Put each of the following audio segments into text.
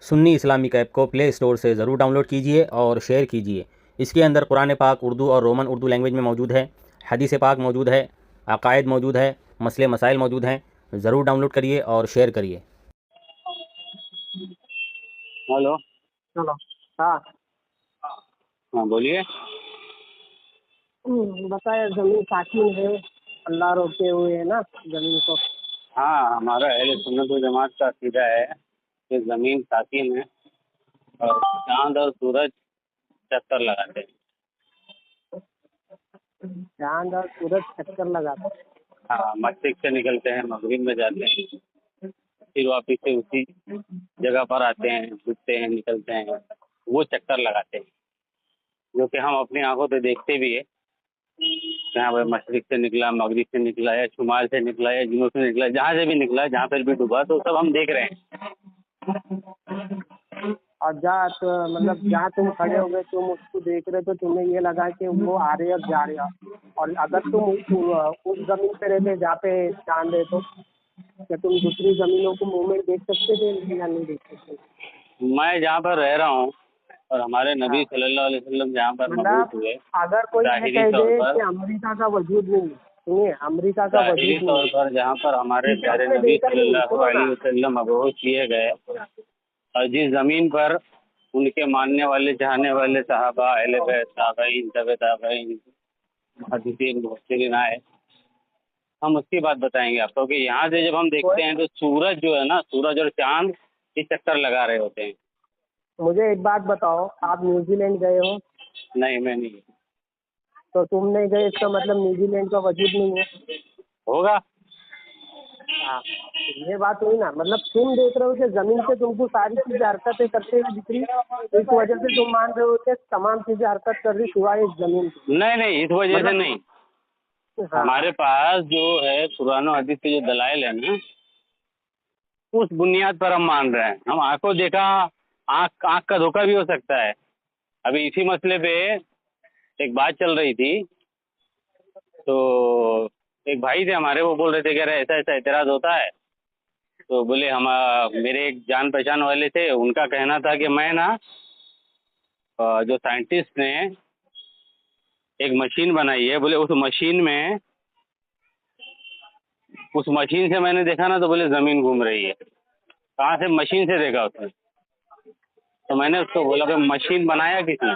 Sunni Islamic app को play store से ज़रूर डाउनलोड कीजिए और शेयर कीजिए। इसके अंदर कुरान पाक उर्दू और रोमन उर्दू लैंग्वेज में मौजूद है, हदीस पाक मौजूद है, अकायद मौजूद है, मसले मसाइल मौजूद हैं। ज़रूर डाउनलोड करिए और शेयर करिए। हेलो। चलो। हाँ। हाँ बोलिए। बताया जमीन साकिन है, अल्लाह रोके हुए है ना जमीन को। हाँ, हमारा अहले सुन्नत व जमात का अकीदा है कि ज़मीन साकिन है और चांद और सूरज चक्कर लगाते हैं। चांद और सूरज चक्कर लगाते हैं। हाँ, मशरिक से निकलते हैं, मगरिब में जाते हैं, फिर वापिस से उसी जगह पर आते हैं, घुसते हैं, निकलते हैं, वो चक्कर लगाते हैं, जो कि हम अपनी आंखों से देखते भी है। जहाँ पर मशरिक से निकला, मगरिब से निकला है, शुमाल से निकला है, जुनूब से निकला है, जहाँ से भी निकला है, जहाँ पर भी डूबा, तो सब हम देख रहे हैं। और मतलब जहाँ तुम खड़े हो गए, तुम उसको देख रहे तो तुम्हें ये लगा कि वो आ रहे और जा रहे। और अगर तुम उस जमीन पे रहते जहाँ पे चांद है, तो क्या तुम दूसरी जमीनों को मूवमेंट देख सकते थे या नहीं देख सकते? मैं जहाँ पर रह रहा हूँ और हमारे नबी हाँ। सल्लल्लाहु अलैहि वसल्लम जहाँ पर मबूस मतलब हुए, अगर कोई ये ज़ाहिरी कह तौर दे पर, कि अमेरिका का वजूद नहीं है, सुनिए, अमेरिका का ज़ाहिरी वजूद तौर नहीं पर जहाँ पर हमारे है, प्यारे आपने नबी देखा नहीं, सल्लल्लाहु सुनो ना। अलैहि वसल्लम मबूस किए गए और जिस ज़मीन पर उनके मानने वाले, चाहने वाले सहाबा, अहले बैत, ताबईन, तबे ताबईन, मुहद्दिसीन, मुफस्सिरीन आए, हम उसकी बात बताएंगे आपको कि यहाँ से जब हम देखते हैं तो सूरज जो है ना, सूरज और चांद इस चक्कर लगा रहे होते हैं। मुझे एक बात बताओ, आप न्यूजीलैंड गए हो? नहीं, मैं नहीं। तो तुम नहीं गए, इसका मतलब न्यूजीलैंड का वजूद नहीं है। होगा। हाँ, ये बात हुई ना। मतलब तुम देख रहे हो कि जमीन से तुमको सारी चीजें हरकतें करते हुए दिख रही, इस वजह से तुम मान रहे हो कि तमाम चीजें हरकत कर रही सिवाय इस जमीन की। नहीं नहीं, इस वजह से नहीं। हाँ। हमारे पास जो है कुरान और हदीस के जो दलाइल है ना, उस बुनियाद पर हम मान रहे हैं। हम आंखों देखा, आंख आंख का धोखा भी हो सकता है। अभी इसी मसले पे एक बात चल रही थी, तो एक भाई थे हमारे, वो बोल रहे थे, कह रहे ऐसा ऐसा एतराज़ होता है। तो बोले हम मेरे एक जान पहचान वाले थे, उनका कहना था कि मैं ना जो साइंटिस्ट ने एक मशीन बनाई है, बोले उस मशीन से मैंने देखा ना, तो बोले ज़मीन घूम रही है। कहाँ से? मशीन से देखा उसने। तो मैंने उसको बोला कि मशीन बनाया किसने?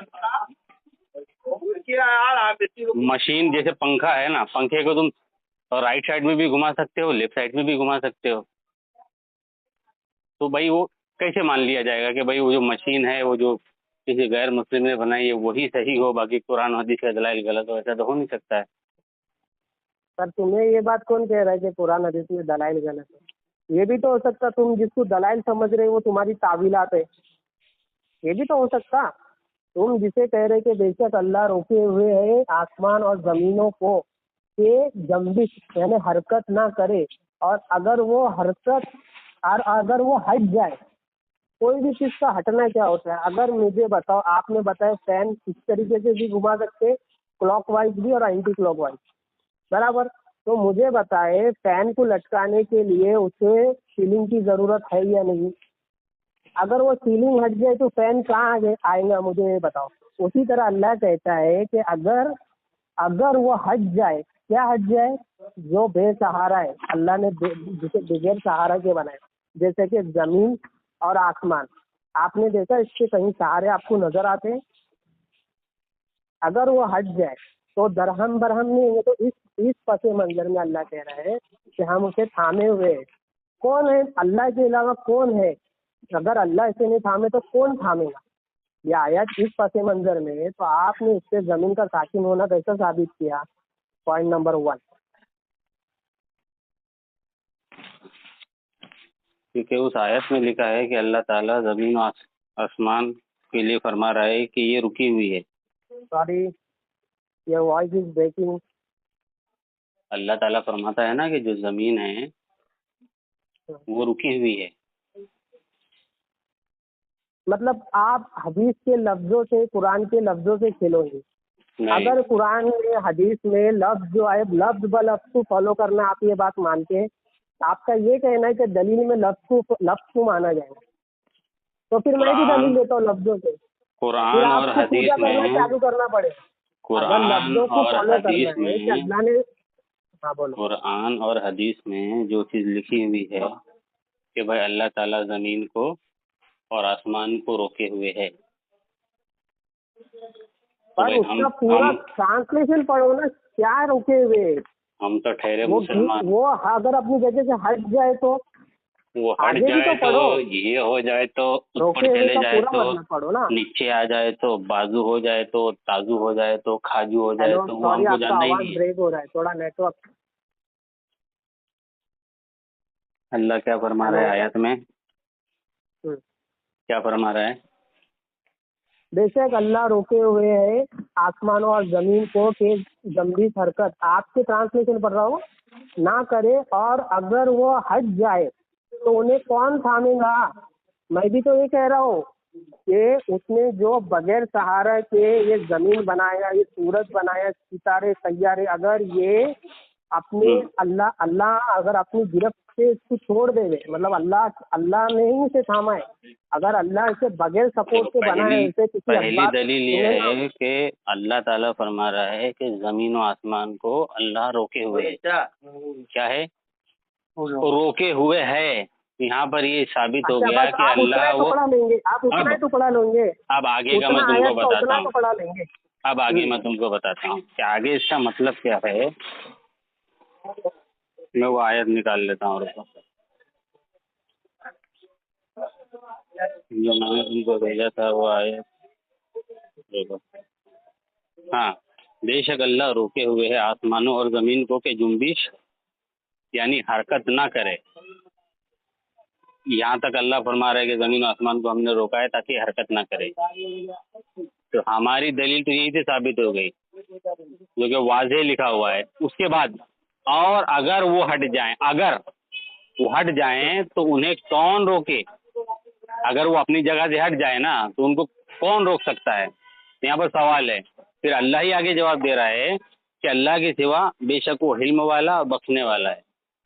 मशीन जैसे पंखा है ना, पंखे को तुम राइट साइड में भी घुमा सकते हो, लेफ्ट साइड में भी घुमा सकते हो। तो भाई वो कैसे मान लिया जाएगा कि भाई वो जो मशीन है, वो जो किसी गैर मुस्लिम ने बनाई है, वही सही हो, बाकी कुरान हदीस का दलाइल गलत हो? ऐसा तो हो नहीं सकता है। पर तुम्हें ये बात कौन कह रहा है कि कुरान हदीस में दलाइल गलत है? ये भी तो हो सकता, तुम जिसको दलाइल समझ रहे हो वो तुम्हारी तावीलात है। ये भी तो हो सकता। तुम जिसे कह रहे कि बेशक अल्लाह रोके हुए है आसमान और जमीनों को कि जम्बिश यानी हरकत ना करे, और अगर वो हरकत और अगर वो हट जाए, कोई भी चीज का हटना क्या होता है? अगर मुझे बताओ, आपने बताया फैन इस तरीके से भी घुमा सकते, क्लॉकवाइज भी और एंटी क्लॉकवाइज, बराबर। तो मुझे बताए, फैन को लटकाने के लिए उसे सीलिंग की जरूरत है या नहीं? अगर वो सीलिंग हट जाए तो फैन कहाँ आएगा, मुझे ये बताओ। उसी तरह अल्लाह कहता है कि अगर अगर वो हट जाए, क्या हट जाए? जो बेसहारा है, अल्लाह ने जिसे बगैर सहारा के बनाए, जैसे कि जमीन और आसमान। आपने देखा इसके कहीं सहारे आपको नजर आते हैं? अगर वो हट जाए तो दरहम बरहम नहीं है। तो इस पसे मंजर में अल्लाह कह रहा है कि हम उसे थामे हुए हैं। कौन है? अल्लाह के अलावा कौन है? अगर अल्लाह इसे नहीं थामे तो कौन थामेगा? ये आयत इस पसे मंजर में है, तो आपने इससे जमीन का साकिन होना कैसा साबित किया? Point number 1। क्योंकि उस आयत में लिखा है कि अल्लाह ताला ज़मीन और आसमान के लिए फरमा रहा है कि ये रुकी हुई है। Sorry, your voice is breaking. Allah ताला फरमाता है ना कि जो ज़मीन है वो रुकी हुई है। मतलब आप हदीस के लफ्जों से, कुरान के लफ्जों से खेलोगे। नहीं, अगर कुरान में, हदीस में लफ्ज जो है, लफ्ज ब लफ्ज को फॉलो करना, आप ये बात मानते हैं? आपका ये कहना है कि दलील में लफ्ज को माना जाएगा, तो फिर मैं भी कुरान दलील देता हूँ लफ्जों से, फिर कुरान और आपको हदीस पूजा करना में चालू करना पड़ेगा। अगर कुरान लफ्जों को और फॉलो हदीस करना है कि में अल्लाह ने, हाँ बोलो। कुरान और हदीस में जो चीज़ लिखी हुई है कि भाई अल्लाह ताला ज़मीन को और आसमान को रोके हुए है, तो पर भाई उसका पूरा ट्रांसलेशन पढ़ो ना, क्या रोके हुए। हम तो ठहरे वो मुसलमान। वो अगर अपनी जगह से हट जाए तो वो हट आगे भी जाए तो तो पढ़ो, ये हो जाए तो ऊपर रोके हुए चले का जाए पूरा तो मतलब पढ़ो ना। नीचे आ जाए तो बाजू हो जाए तो ताजू हो जाए तो खाजू हो जाए हेलो तो वो सॉरी, हमको आपका जानना ही आवाज नहीं है। ब्रेक हो रहा है, थोड़ा नेटवर्क। अल्लाह क्या फरमा रहा है हेलो। आयत में, क्या फरमा रहा है? बेशक अल्लाह रोके हुए है आसमानों और जमीन को कि गंभीर हरकत, आपके ट्रांसलेशन पढ़ रहा हूँ, ना करे, और अगर वो हट जाए तो उन्हें कौन थामेगा। मैं भी तो ये कह रहा हूँ कि उसने जो बगैर सहारा के ये जमीन बनाया, ये सूरज बनाया, सितारे सैयारे, अगर ये अपने अल्लाह अल्लाह अगर अपनी गिरफ्त से इसको छोड़ देवे, मतलब अल्लाह ने ही इसे थामा है। अगर अल्लाह इसे बगैर सपोर्ट के बना है, इसे किसी पहली अखबार दलील ये है कि अल्लाह ताला फरमा रहा है कि जमीन और आसमान को अल्लाह रोके हुए है। क्या है? रोके हुए है। यहाँ पर ये साबित हो अच्छा, गया बस कि आप उतना अल्लाह ही वो टुकड़ा लेंगे, आप उतना ही टुकड़ा लेंगे, अब आगे का मैं उतना तुमको आयत का बताता उतना हूँ। टुकड़ा लेंगे। अब आगे मैं तुमको बताता हूँ कि आगे इसका मतलब क्या है। मैं वो आयत निकाल लेता हूँ, रुको। जो मैंने तुमको भेजा था वो आयत, देखो। हाँ, बेशक अल्लाह रोके हुए है आसमानों और जमीन को कि जुम्बिश यानी हरकत ना करे। यहाँ तक अल्लाह फरमा रहा है कि जमीन और आसमान को हमने रोका है ताकि हरकत ना करे। तो हमारी दलील तो यही से साबित हो गई, जो कि वाज़ेह लिखा हुआ है। उसके बाद और अगर वो हट जाएं, अगर वो हट जाएं तो उन्हें कौन रोके? अगर वो अपनी जगह से हट जाए ना तो उनको कौन रोक सकता है? यहाँ पर सवाल है। फिर अल्लाह ही आगे जवाब दे रहा है कि अल्लाह के सिवा बेशक वो हिल्म वाला और बख्शने वाला है,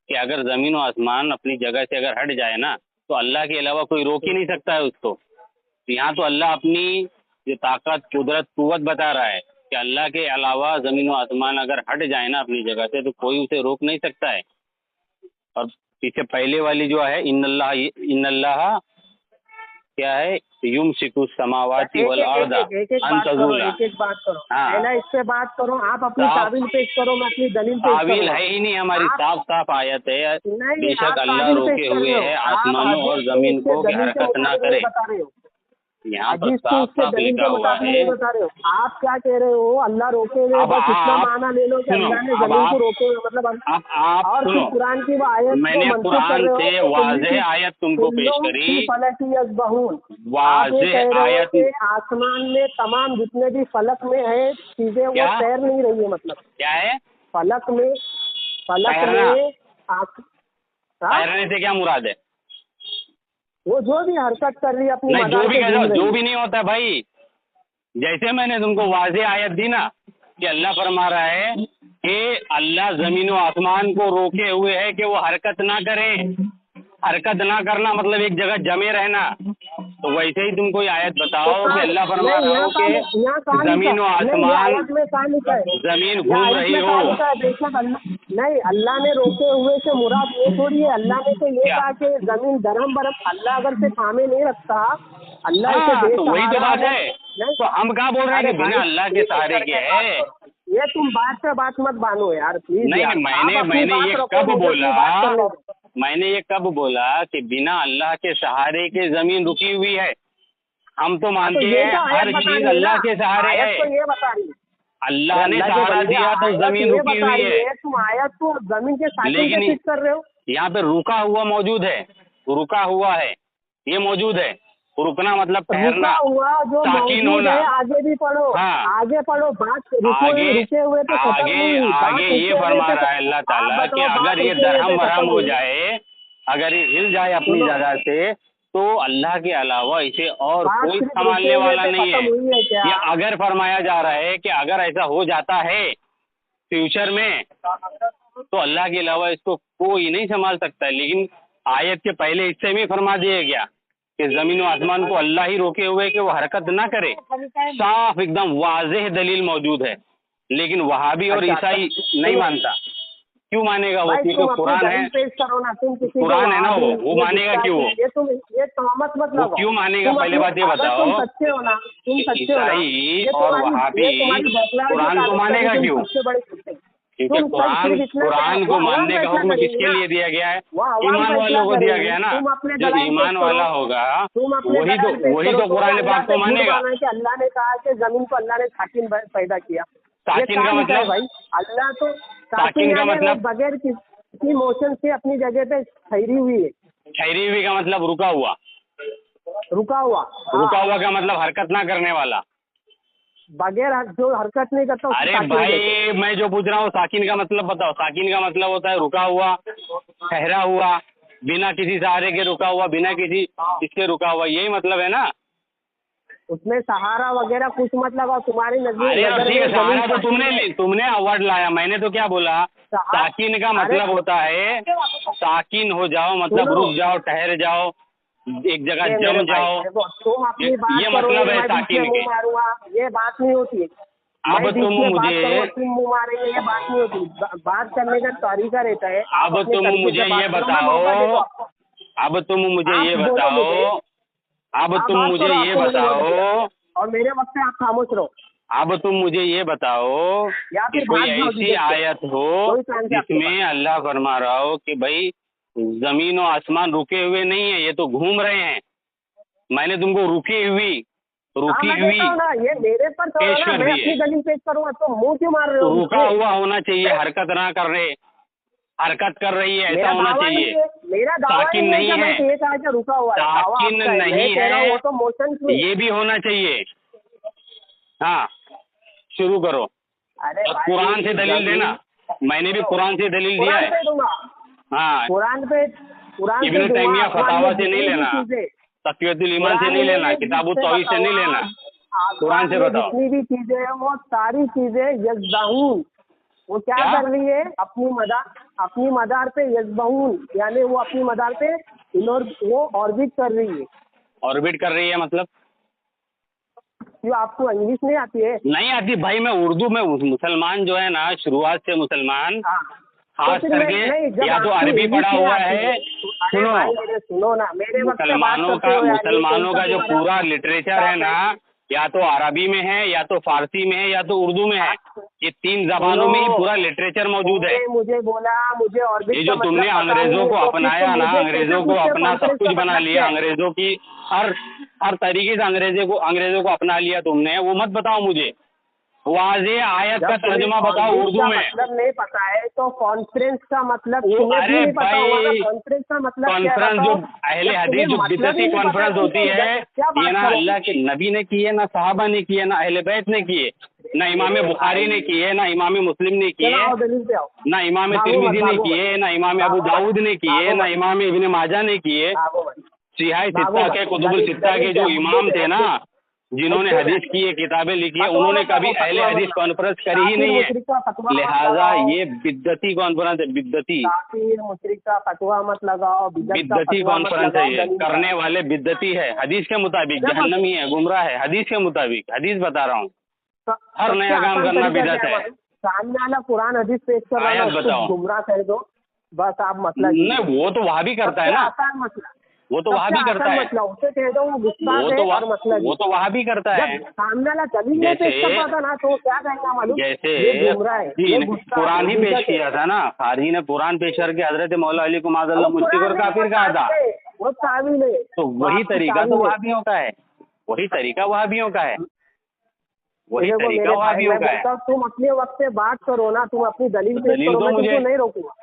कि अगर ज़मीन और आसमान अपनी जगह से अगर हट जाए ना तो अल्लाह के अलावा कोई रोक ही नहीं सकता है उसको। यहाँ तो अल्लाह अपनी जो ताकत, कुदरत, कुव्वत बता रहा है कि अल्लाह के अलावा ज़मीन और आसमान अगर हट जाए ना अपनी जगह से तो कोई उसे रोक नहीं सकता है। और पीछे पहले वाली जो है इन्नल्लाह क्या है, युमसिकु समावाति वल अर्दा अन तज़ूला। एक बात करो, हाँ। पहला इस पे बात करो, आप अपनी साफ- तावील पेश करो, मैं अपनी दलील पेश तावील करूंगा। है ही नहीं, हमारी आप- साफ साफ आयत है, नहीं, बेशक आप अल्लाह तावील रोके पेश कर हुए रहे हो, है आप आसमानों और हदीस जमीन के को कि दलील के हरकत ना मुताबिक करे। नहीं बता रहे हो, यहाँ पर हदीस को साफ उसके साफ दलील लिखा के हुआ मुताबिक है। नहीं बता रहे हो। आप क्या कह रहे हो, अल्लाह रोके हुए, अब बस इतना आप माना ले लो कि सुनो, अल्लाह ने अब जमीन को आप- रोके हुए, मतलब अब आप और फिर सुनो, कुरान की वो आयत को मैंने मंसूख कर कुरान रहे हो से कि वाज़ेह आयत तुमको पेश कुल्लुम करी, फी फलकी यस्बहून। आप ये वाज़ेह कह रहे हो आयत। कि आसमान में तमाम जितने भी फलक में है चीजें वो क्या? तैर नहीं रही है, मतलब क्या है? फलक में तैरना। हाँ? तैरने से क्या मुराद है? वो जो भी हरकत कर रही है अपनी नहीं, मदार से घूम रही जो है। भी नहीं होता भाई। जैसे मैंने तुमको वाज़ेह आयत दी ना कि अल्लाह फरमा रहा है कि अल्लाह ज़मीन और आसमान को रोके हुए है कि वो हरकत ना करें। हरकत ना करना मतलब एक जगह जमे रहना। तो वैसे ही तुम कोई आयत बताओ कि अल्लाह फरमा नहीं, रहा हो कि ज़मीन और नहीं, ये आसमान, आयत में कहाँ लिखा है, ज़मीन ये घूम आयत रही में हो। कहाँ लिखा है? बेशक अल्लाह, नहीं, अल्लाह ने रोके हुए से मुराद ये थोड़ी है, अल्लाह ने तो ये क्या? कहा कि जमीन दरम बरम, अल्लाह अगर से थामे नहीं रखता, अल्लाह इसे हाँ, तो वही तो बेसहारा बात है। नहीं, तो हम कहाँ बोल रहे हैं अरे कि बिना भाई, अल्लाह के एक एक सहारे के करके बात है? करो। ये तुम बात से बात मत बानो यार, प्लीज नहीं यार, नहीं, आप अपनी मैंने बात ये रखो, कब मुझे अपनी बात करने बोला? दो। मैंने ये कब बोला कि बिना अल्लाह के सहारे के जमीन रुकी हुई है? हम तो तो मानते ये हैं तो आयत हर बता चीज रही है अल्लाह ना, के सहारे आयत है। तो ये बता रही है, अल्लाह ने अल्लाह के सहारा बंदे, दिया तो आयत जमीन ये रुकी बता हुई रही है। है, तुम आयत को जमीन के साथ लेकिन फिक्स कर रहे हो। यहाँ पे रुका हुआ मौजूद है, रुका हुआ है, ये मौजूद है। रुकना मतलब रुका ठहरना, हुआ जो साकिन मौजूद होना। है, आगे भी पढ़ो, हाँ। आगे पढ़ो, बात आगे रुके हुए तो खत्म आगे नहीं हुई, बात आगे ये रुके हुए फरमा से रहा है अल्लाह आप ताला कि बताओ, बात अगर ये रुके हुए दरहम से खत्म बरहम हो हुई। जाए, अगर ये हिल जाए अपनी सुनो, जगह से, तो अल्लाह के अलावा इसे और बात कोई सिर्फ रुके संभालने हुए वाला से नहीं है। खत्म हुई है क्या? ये अगर फरमाया जा रहा है कि अगर ऐसा हो जाता है फ्यूचर में तो अल्लाह के अलावा इसको कोई नहीं संभाल सकता है। लेकिन आयत के पहले हिस्से में फरमा दिया गया कि जमीन और आसमान को अल्लाह ही रोके हुए कि वो हरकत ना करे। साफ एकदम वाज़ेह दलील मौजूद है, लेकिन वहाबी और अच्छा, ईसाई नहीं मानता। क्यों मानेगा वो? भाई क्योंकि तुम अपनी कुरान दलील है, पेश करो ना। तुम किसी को कुरान है ना, वहां वो भी मानेगा ये क्यों? ये तहमत मत वो लगाओ। क्यों मानेगा? तुम पहले अपनी- बात ये अगर बताओ, तुम सच्चे हो ना, तुम सच्चे हो ना, ईसाई ये और तुम्हारी वहाबी बौखलाहट कुरान को के ताल्लुक मानेगा से तुम क्यों? सबसे बड़ी कुत्ते। क्योंकि तुम सिर्फ इतना कुरान को मानने का हुक्म किसके लिए दिया गया है? वो अवाम ईमान फैसला वालों को दिया करेगी। गया ना। तुम अपने जो दलाइल ईमान पेश वाला करो। होगा तुम अपने वही दलाइल पेश तो करो। कुरान अल्लाह पाक को पे झूठ मानेगा। माना है कि अल्लाह ने कहा कि जमीन को अल्लाह ने साकिन पैदा किया। ये साकिन कहाँ का लिखा है मतलब? भाई? अल्लाह तो साकिन का यानी वो मतलब? बगैर किसी मोशन से अपनी जगह पे ठहरी हुई है। ठहरी हुई का मतलब रुका हुआ। रुका हुआ। रुका हुआ का मतलब हरकत ना करने वाला। बगैर जो हरकत नहीं करता उसको अरे साकिन कहते हैं। भाई, मैं जो पूछ रहा हूँ साकिन का मतलब बताओ। साकिन का मतलब होता है रुका हुआ, ठहरा हुआ, बिना किसी सहारे के रुका हुआ, बिना किसी इसके रुका हुआ, यही मतलब है ना। उसमें सहारा वगैरह कुछ मत लगाओ। तुम्हारी अरे नजर ठीक है, में सहारा जमीन तो तुमने अवार्ड लाया, मैंने तो क्या बोला? साकिन का मतलब होता है साकिन हो जाओ, मतलब रुक जाओ, ठहर जाओ, एक जगह जम जाओ। तुम अपनी बात ये करो, मतलब है मैं बीच में साकिन मुंह के। मारूंगा, ये बात नहीं होती है। अब मैं बीच तुम में बात मुझे करूंगा, तुम मुंह मारेंगे, ये बात नहीं होती। बात करने का तरीका रहता है। आप अब अपने तुम तरीके मुझे से बात ये करो, मैं मौका देता हूं बताओ, आपको। अब तुम मुझे आप ये बोलो बताओ, मुझे। अब आप तुम बात मुझे करो, ये आपको मैंने वोट दिया बताओ, और मेरे वक्त पे आप खामोश रहो। अब तुम मुझे ये बताओ या कि फिर कोई भाग जाओ ऐसी जीते। आयत हो कोई चांस है आपके जिसमें अल्लाह फरमा रहा हो कि भाई जमीन और आसमान रुके हुए नहीं है, ये तो घूम रहे हैं। मैंने तुमको रुकी हुई मैं देता हूँ ना, ये मेरे पर छोड़ो पेश ना, कर मैं दी अपनी है। दलील पेश करूंगा तो मुंह क्यों मार रहे हो? रुका हुआ होना चाहिए, हरकत ना कर रहे, हरकत कर रही है ऐसा मेरा होना दावा नहीं चाहिए। है, मेरा दावा साकिन नहीं है नहीं कि मैं है, ये कहा कि रुका हुआ है। दावा साकिन आपका है, नहीं मैं कह रहा हूँ है, वो तो मोशन में। ये भी होना चाहिए। हाँ, शुरू करो। अरे और भाई, कुरान से दलील जमीन- देना, मैंने भी कुरान से दलील दिया कुरान है। पे दूंगा, हाँ, कुरान पे इब्न दूंगा। तैमिया आसमान फतावा में से नहीं जितनी भी लेना, चीजें, तक़ियतुल ईमान से कुरान नहीं में लेना, किताबुत जिससे तौहीद से नहीं बताऊंगा, लेना, कुरान आसमान से में बताओ। जितनी भी चीजें हैं वो सारी चीजें यज़बाहून, वो क्या क्या? कर रही है? अपनी मदार पे यज़बाहून, यानी वो अपनी मदार पे वो ऑर्बिट कर रही है। ऑर्बिट कर रही है मतलब? क्यों, आपको इंग्लिश नहीं आती है? नहीं आती भाई, मैं उर्दू में मुसलमान जो है ना, शुरुआत से मुसलमान, हाँ, खास तो फिर करके नहीं, जब या तो आपको अरबी इंग्लिश पढ़ा नहीं हुआ आती है। तो अरे सुनो, भाई मेरे सुनो ना, मेरे वक्त पे बात करते हो यार, ये मुसलमानों कौन का सा जो तुम्हारा- पूरा लिटरेचर है ना, या तो अरबी में है, या तो फारसी में है, या तो उर्दू में है। ये तीन जबानों में ही पूरा लिटरेचर मौजूद है। तुमने मुझे बोला मुझे ऑर्बिट ये का जो मतलब तुमने पता अंग्रेजों नहीं को है, तो फिर अपनाया तुम ना, मुझे अंग्रेजों को कैसे अपना सब कॉन्फ्रेंस कुछ का बना मतलब लिया, क्या है? अंग्रेजों की हर तरीके से अंग्रेजों को अपना लिया तुमने, वो मत बताओ मुझे। वाज़ेह आयत का जब तुम्हें तर्जुमा बताओ ऑर्बिट उर्दू का में। मतलब नहीं पता है तो कॉन्फ्रेंस का मतलब वो तुम्हें अरे भी नहीं पता होगा ना? भाई, कॉन्फ्रेंस का मतलब क्या है कॉन्फ्रेंस जो बताओ? अहले जब हदीस तुम्हें जो मतलब ही बिदअती नहीं पता है कॉन्फ्रेंस तुम होती तो है, क्या ये बात ना करोगे? अल्लाह के नबी ने की है, ना सहाबा ने की है, ना अहले बैत ने की है, ना इमाम बुखारी ने की है, ना इमाम मुस्लिम ने की चलो है, आओ दलील पे आओ। ना इमाम भागो मत, तिरमिजी ने भागो की मत। है, ना इमाम अबू दाऊद ने की है, भागो ना मत। इमाम इब्न माजा ने की है। भागो मत। सिहाई भागो सित्ता मत। के कुतुबुल सित्ता के जो इमाम थे ना, जिन्होंने हदीस की है, किताबें लिखी है, उन्होंने कभी अहले हदीस कॉन्फ्रेंस करी ही नहीं है। लिहाजा ये बिद्दती कॉन्फ्रेंस है, बिद्दती मुशरिक का फतवा मत लगाओ, बिद्दती कॉन्फ्रेंस है ये, करने वाले बिद्दती है, हदीस के मुताबिक जहन्नमी है, गुमराह है, हदीस के मुताबिक, हदीस बता रहा हूँ। हर नया काम करना बिदअत है। सामने वाला कुरान हदीस पेश कर रहा है, आयत बताओ। उसको गुमराह कर दो, बस आप मसला नहीं, वो तो वहाँ भी करता है ना, आसान मसला, वो तो वहाँ भी करता है, मसला उसे कह दो वो गुस्सा वो है तो और मसला वो तो वहाँ भी करता है। जब सामने वाला दलील नहीं पेश कर पाता ना तो क्या कहेगा मालूम? जैसे ये गुमराह है, ये गुस्सा है, कुरान ही ये पेश बिदअत है। किया था ना, खारजी ने कुरान पेश करके हजरत मौला अली को माज़अल्लाह मुश्रिक और काफिर कहा था। वो तावील है, तो वही तरीका तो वहाबियों का है, वही तरीका वहाबियों का है, वही देखो तरीका मेरे भाई, वहाबियों मैं का है। बोलता हूँ, तुम अपने वक्त पे बात करो ना, तुम अपनी दलील पेश दलील करो, दो मैं मुझे। तुमको नहीं रोकूंगा।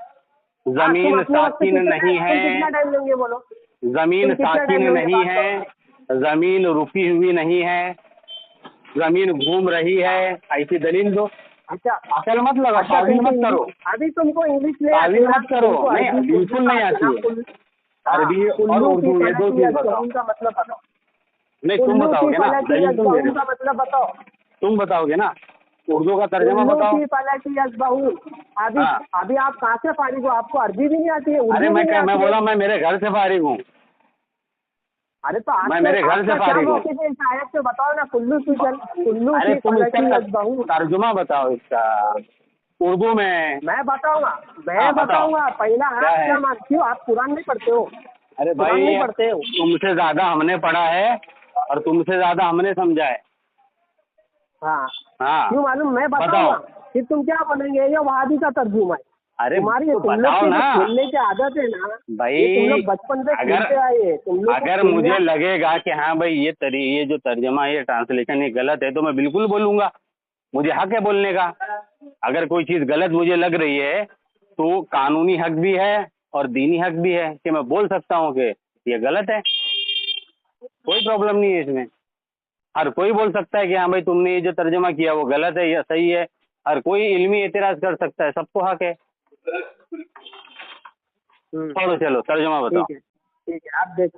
जमीन तुम अपने वक्त पे साकिन कितना नहीं टाइम- तुम कितना है, टाइम लेंगे बोलो? जमीन तुम कितना साकिन टाइम लोगे नहीं बात है, जमीन रुकी हुई नहीं है, जमीन घूम रही है, ऐसी दलील दो। अच्छा, अकल मत लगा, अच्छा, तावील तुमको मत करो, अभी तुमको इंग्लिश नहीं तावील आती मत करो, तुमको नहीं अरबी- बिल्कुल नहीं आती है। अरबी और कुल्लू की उर्दू ये दो फलकी चीज बताओ। अज़्ज़हून का मतलब बताओ। नहीं तुम कुल्लू की बताओगे ना, फलकी दलील तुम दे अज़्ज़हून दो, का मतलब बताओ। तुम बताओगे ना, उर्दू का तर्जमा कुल्लू बताओ। की फलकी अज़्ज़हून। अभी हाँ। अभी आप कहाँ से फारिग हो? आपको अरबी भी नहीं आती है, उर्दू अरे भी नहीं मैं आती है? बोला मैं मेरे घर से फारिग हूँ। अरे तो मैं मेरे घर से आपका क्या फारिग हूँ। मौक़िफ़ है इस आयत से बताओ ना। कुल्लू की अरे तुम फलकी इसका यस्बहून। तर्जुमा बताओ इसका उर्दू में। मैं बताऊंगा हाँ, बताओ। बताऊंगा। पहला क्या आप है? क्या मानते हो? आप कुरान नहीं पढ़ते हो? अरे कुरान भाई नहीं पढ़ते हो? तुमसे ज्यादा हमने पढ़ा है और तुमसे ज्यादा हमने समझा है। हाँ, हाँ क्यों मालूम? मैं बताऊंगा। फिर तुम क्या बोलेंगे ये वहाबी का तर्जुमा है। अरे तुम्हारी तो तुम लोग बताओ की ना जो खेलने की आदत है ना, भाई। ये तुम लोग बचपन से खेलते आए हैं। तुम लोग को अगर खेलने- मुझे लगेगा कि हाँ भाई ये जो तर्जमा ये ट्रांसलेशन ये गलत है तो मैं बिल्कुल बोलूंगा। मुझे हक है बोलने का। अगर कोई चीज़ गलत मुझे लग रही है तो कानूनी हक भी है और दीनी हक भी है कि मैं बोल सकता हूँ कि ये गलत है। कोई प्रॉब्लम नहीं है इसमें। हर कोई बोल सकता है कि हाँ भाई तुमने ये जो तर्जमा किया वो गलत है या सही है। हर कोई इल्मी एतराज़ कर सकता है, सबको हक है। छोड़ो चलो तर्जमा बताओ। ठीक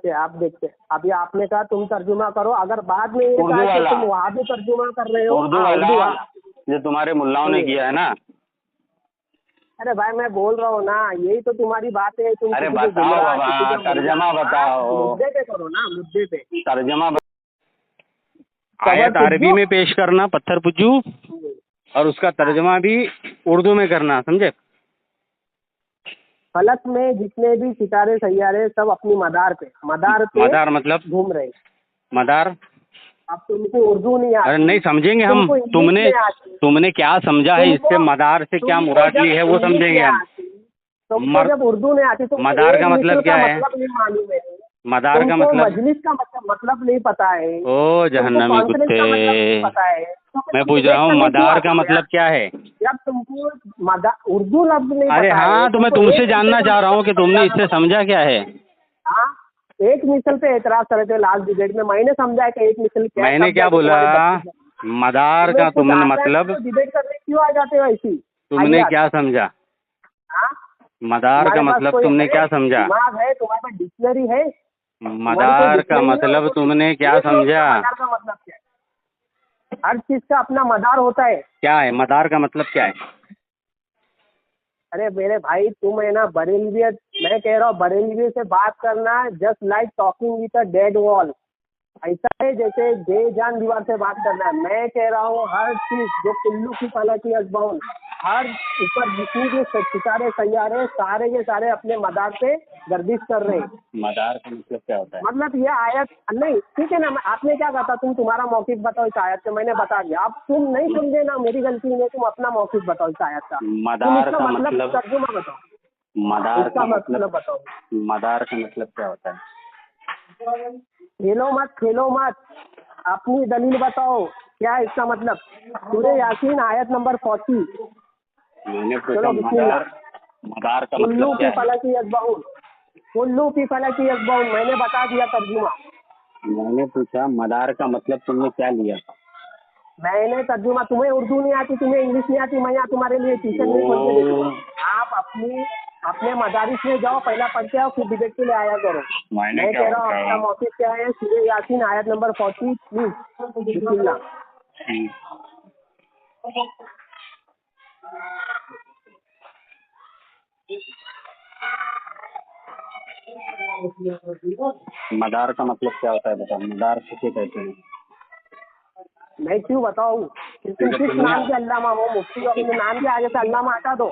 है, आप देखते। अभी आपने कहा तुम तर्जुमा करो। अगर बाद में ये उर्दू कहा कि वाला। तुम वहाँ भी तर्जुमा कर रहे हो। उर्दू हाँ, वाला उर्दू वाला। जो तुम्हारे मुल्लाओं ने किया है ना। अरे भाई मैं बोल रहा हूँ ना, यही तो तुम्हारी बात है। तुम अरे किसी को बताओ गुमराह, बाबा, किसी को तर्जमा मुल्ला, बताओ। मुद्दे पे करो ना, मुद्दे पे। तर्जमा खबर आयत अरबी पुज्जो। में पेश करना पत्थर पुज्जू और उसका तर्जमा भी उर्दू में करना, समझे। फलक में जितने भी सितारे सैयारे सब अपनी मदार पे मदार मतलब घूम रहे। मदार। अब तुमको उर्दू नहीं आती, अरे नहीं समझेंगे हम। तुमको इंग्लिश तुमने नहीं आती, तुमने क्या समझा है तुमको- इससे मदार से क्या तुमको मुराद जब ली है वो इंग्लिश समझेंगे नहीं हम। आती, तुमको जब उर्दू नहीं आती तो मदार का मतलब क्या है? मतलब नहीं मालूम है। मदार का तुमको मतलब मजलिस का मतलब नहीं पता है। ओ जहन्नमी तुमको कॉन्फ्रेंस का मतलब नहीं कुत्ते। पता है। तो फिर मैं तुम पूछ रहा हूँ डिबेट करने क्यों मदार आते का हो मतलब यार? क्या है। जब तुमको उर्दू लफ्ज नहीं अरे पता हाँ है, तो मैं तुमको तुमसे एक जानना मिसल चाह रहा हूँ कि तुमने समझाना इससे पड़ता समझा क्या है। है। हाँ, एक मिसल पे एतराज कर रहे थे लास्ट डिबेट में। मैंने समझा कि एक मिसल क्या है, मैंने तब क्या जाके बोला? तुम्हारी बत्ती है। मदार का तुम्हें कुछ तुमने आता है मतलब तो डिबेट करने क्यों आ जाते हो ऐसी? तुमने आइए, क्या समझा? हाँ? मदार का तुम्हारे पास मतलब कोई तुमने है? क्या समझा? दिमाग है? तुम्हारे पास डिक्शनरी है? मदार का मतलब तुमने क्या समझा? मदार का मतलब क्या है? हर चीज का अपना मदार होता है। क्या है मदार का मतलब क्या है? अरे मेरे भाई तुम है ना बरेलवी, मैं कह रहा हूँ बरेलवी से बात करना just like talking with a dead wall. ऐसा है जैसे बेजान दीवार से बात करना है। मैं कह रहा हूँ हर चीज जो कुल्लू की फलकी यस्बहून, हर ऊपर जितनी भी सितारे सैयारे सारे के सारे अपने मदार पे गर्दिश कर रहे हैं। मदार का मतलब क्या होता है? मतलब ये आयत नहीं, ठीक है ना। आपने क्या कहा था? तुम्हारा मौक़िफ़ बताओ इस आयत से। मैंने बता दिया। अब तुम नहीं समझे ना, मेरी गलती नहीं। तुम अपना मौक़िफ़ बताओ इस आयत का। मदार का मतलब तर्जुमा बताओ। मदार इसका का मतलब बताओ। मदार का मतलब क्या होता है? खेलो मत। अपनी दलील बताओ क्या है इसका मतलब। सूरह यासीन आयत नंबर 40। मैंने पूछा चलो बिस्मिल्लाह। मदार का कुल्लू मतलब की क्या है? फलकी यस्बहून, कुल्लू की फलकी यस्बहून। मैंने बता दिया तर्जुमा। मैंने पूछा मदार का मतलब तुमने क्या लिया? मैंने तर्जुमा, तुम्हें उर्दू नहीं आती, तुम्हें इंग्लिश नहीं आती, मैं यहाँ तुम्हारे लिए ट्यूशन नहीं खोल के दे दूँगा। आप अपने मदारिस में जाओ, पहला पढ़ के आओ, फिर डिबेट के लिए आया करो। मैं कह रहा हूँ आपका मौक़िफ़ क्या है? सूरह यासीन आयत नंबर 40 प्लीज बिस्मिल्लाह। मदार का मतलब क्या होता है बताओ। मदार किसे कहते हैं? मैं क्यों बताऊँ? तुम किस नाम के अल्लामा हो? मुफ्ती हो, अपने नाम के आगे से अल्लामा हटा दो।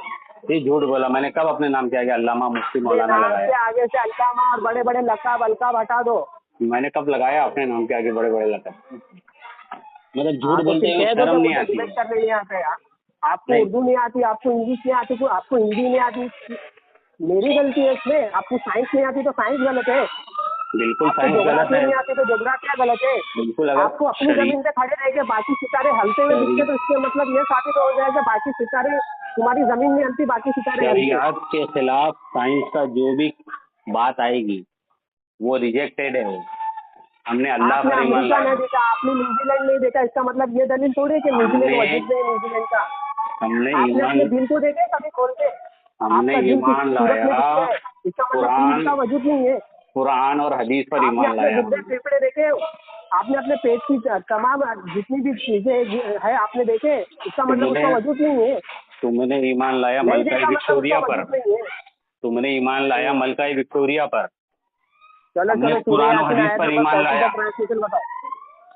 ये झूठ बोला। मैंने कब अपने नाम के आगे अल्लामा मुफ्ती मौलाना नाम लगाया? के आगे से अल्लामा और बड़े बड़े लकाब अलकाब हटा दो। मैंने कब लगाया अपने नाम के आगे बड़े बड़े लकब? मतलब झूठ तो बोलते फिर हुए कह दो कि शर्म नहीं मुझे आती? डिबेट करने नहीं आता है। आपको नहीं। उर्दू नहीं आती, आपको इंग्लिश नहीं आती, आपको हिंदी नहीं आती, मेरी गलती है इसमें। आपको साइंस नहीं आती तो साइंस गलत है। बिल्कुल आपको साइंस गलत ज्योग्राफी है। नहीं आती तो ज्योग्राफिया गलत है। बिल्कुल। अगर आपको अपनी जमीन पे खड़े रह के बाकी सितारे हलते हुए दिखते तो इसके मतलब ये साबित हो जाएगा बाकी सितारे, तुम्हारी जमीन में हलती, बाकी सितारे हलते। शरीयत के खिलाफ साइंस का जो भी बात आएगी वो रिजेक्टेड है। वो हमने अल्लाह आपने पर ईमान अमेरिका लाया। नहीं देखा, आपने न्यूजीलैंड नहीं देखा, इसका मतलब ये दलील थोड़ी है कि न्यूजीलैंड वजूद नहीं है न्यूजीलैंड का। हमने आपने अपने ईमान दिल को देखे कभी खोल के? हमने आपका दिल किस ईमान सूरत में दिखता लाया है? इसका मतलब कुरान दिल का वजूद नहीं है। कुरान और हदीस पर आपने ईमान अपने लाया गुर्दे हमने। फेफड़े देखे? आपने अपने पेट की तमाम जितनी भी चीजें है आपने देखे? इसका मतलब उसका वजूद नहीं है। तुमने ईमान लाया नहीं मलका देखा मतलब विक्टोरिया उसका पर। वजूद नहीं है। तुमने ईमान लाया मलका विक्टोरिया पर। चलो हमने चलो, कुरान और सूर्य हदीस पर ईमान लाया। ट्रांसलेशन बताओ।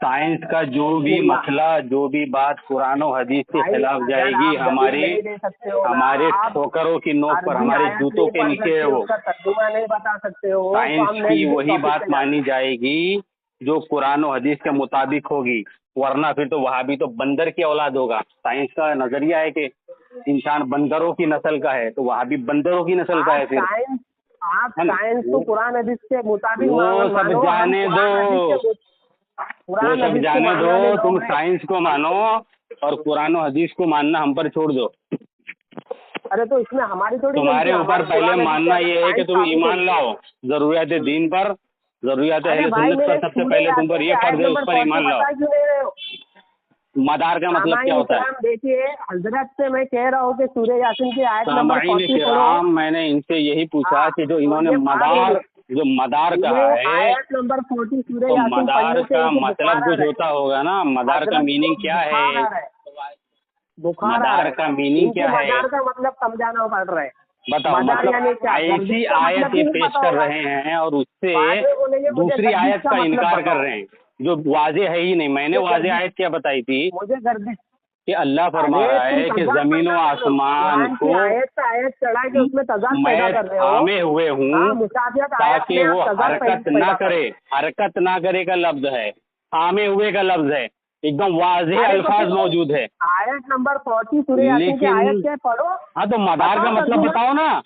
साइंस का जो भी मसला, जो भी बात कुरान और हदीस के भाई, खिलाफ अगर जाएगी, आप दलील हमारे नहीं दे सकते हो ना, हमारे आप ठोकरों की नोक पर, अरबी हमारे आयत जूतों नहीं के पढ़ नीचे सकते है हो, वो। उसका तर्जुमा नहीं बता सकते हो, तो साइंस हम की नेक्स्ट वही टॉपिक बात पे मानी जाते जाएगी जो कुरान और हदीस के मुताबिक होगी, वरना फिर तो वहाबी तो बंदर की औलाद होगा। साइंस का नजरिया है कि इंसान बंदरों की नस्ल का है, तो वहाबी बंदरों की नस्ल का है फिर। आप है ना? साइंस तो कुरान हदीस के मुताबिक वो सब मानो, हम जाने कुरान हदीस दो, के वो कुरान सब हदीस को जाने मानने वाले दो। तुम लोग हैं। साइंस को मानो और कुरान और हदीस को मानना हम पर छोड़ दो। अरे तो इसमें हमारी थोड़ी तुम्हारे गलती है, ऊपर हमारी पहले कुरान हदीस मानना के ये है कि साइंस तुम साबित ईमान होगी। लाओ, जरूरियात दीन पर, जरूरियात अरे अहले भाई, सुन्नत मेरे पर, सबसे सूर्य पहले तुम पर यासीन ये के आयत फर्ज है, उस नंबर पर 40 ईमान लाओ। बता क्यों नहीं रहे हो? मदार का मतलब क्या सामाईन होता है? इकराम, देखिए हजरत से मैं कह रहा हूँ कि सूर्य यासीन की आयत नंबर सामाईन 40 पढ़ो। किराम, मैंने इनसे यही पूछा हाँ, कि जो तो इन्होंने ये मदार, जो मदार कहा ये है, आयत नंबर 40 सूर्य तो यासीन मदार पढ़ने से का इनको मतलब बुखार आ कुछ रहा है। होता होगा ना। मदार का हजरत मीनिंग को क्या बुखार है? आ रहा है, बुखार आ रहा मदार है। का मीनिंग इनको क्या है? मदार का मतलब समझाना पड़ रहा है। बताओ। मदार यानी मतलब क्या? ऐसी गर्दिश का आयत मतलब ये भी नहीं पेश पता कर होगा। रहे हैं और उससे बाद में बोलेंगे मुझे दूसरी गर्दिश आयत का का मतलब इनकार कर बताओ। रहे हैं जो वाजे है ही नहीं। मैंने मुझे वाजे गर्दिश आयत क्या बताई थी मुझे गर्दिश कि अल्लाह फरमा अरे रहा तुम है कि तजाद जमीन व पैदा कर रहे हो। आसमान कुरान को की आयत से आयत चढ़ा के उसमें तजाद पैदा मैं कर रहे हो। थामे हुए हाँ, हूँ मुसाफियत आयत ताकि में वो आप तजाद हरकत पैदा ना कर करे। रहे हो। हरकत ना करे का लफ्ज है, थामे हुए का लफ्ज है, एकदम वाज़ेह अरे तो अल्फाज फिर मौजूद है। आयत नंबर 40 सूर्य यासीन की आयत लेकिन क्या है, पढ़ो। हाँ, तो मदार का बताओ मतलब तर्जुमा। बताओ ना,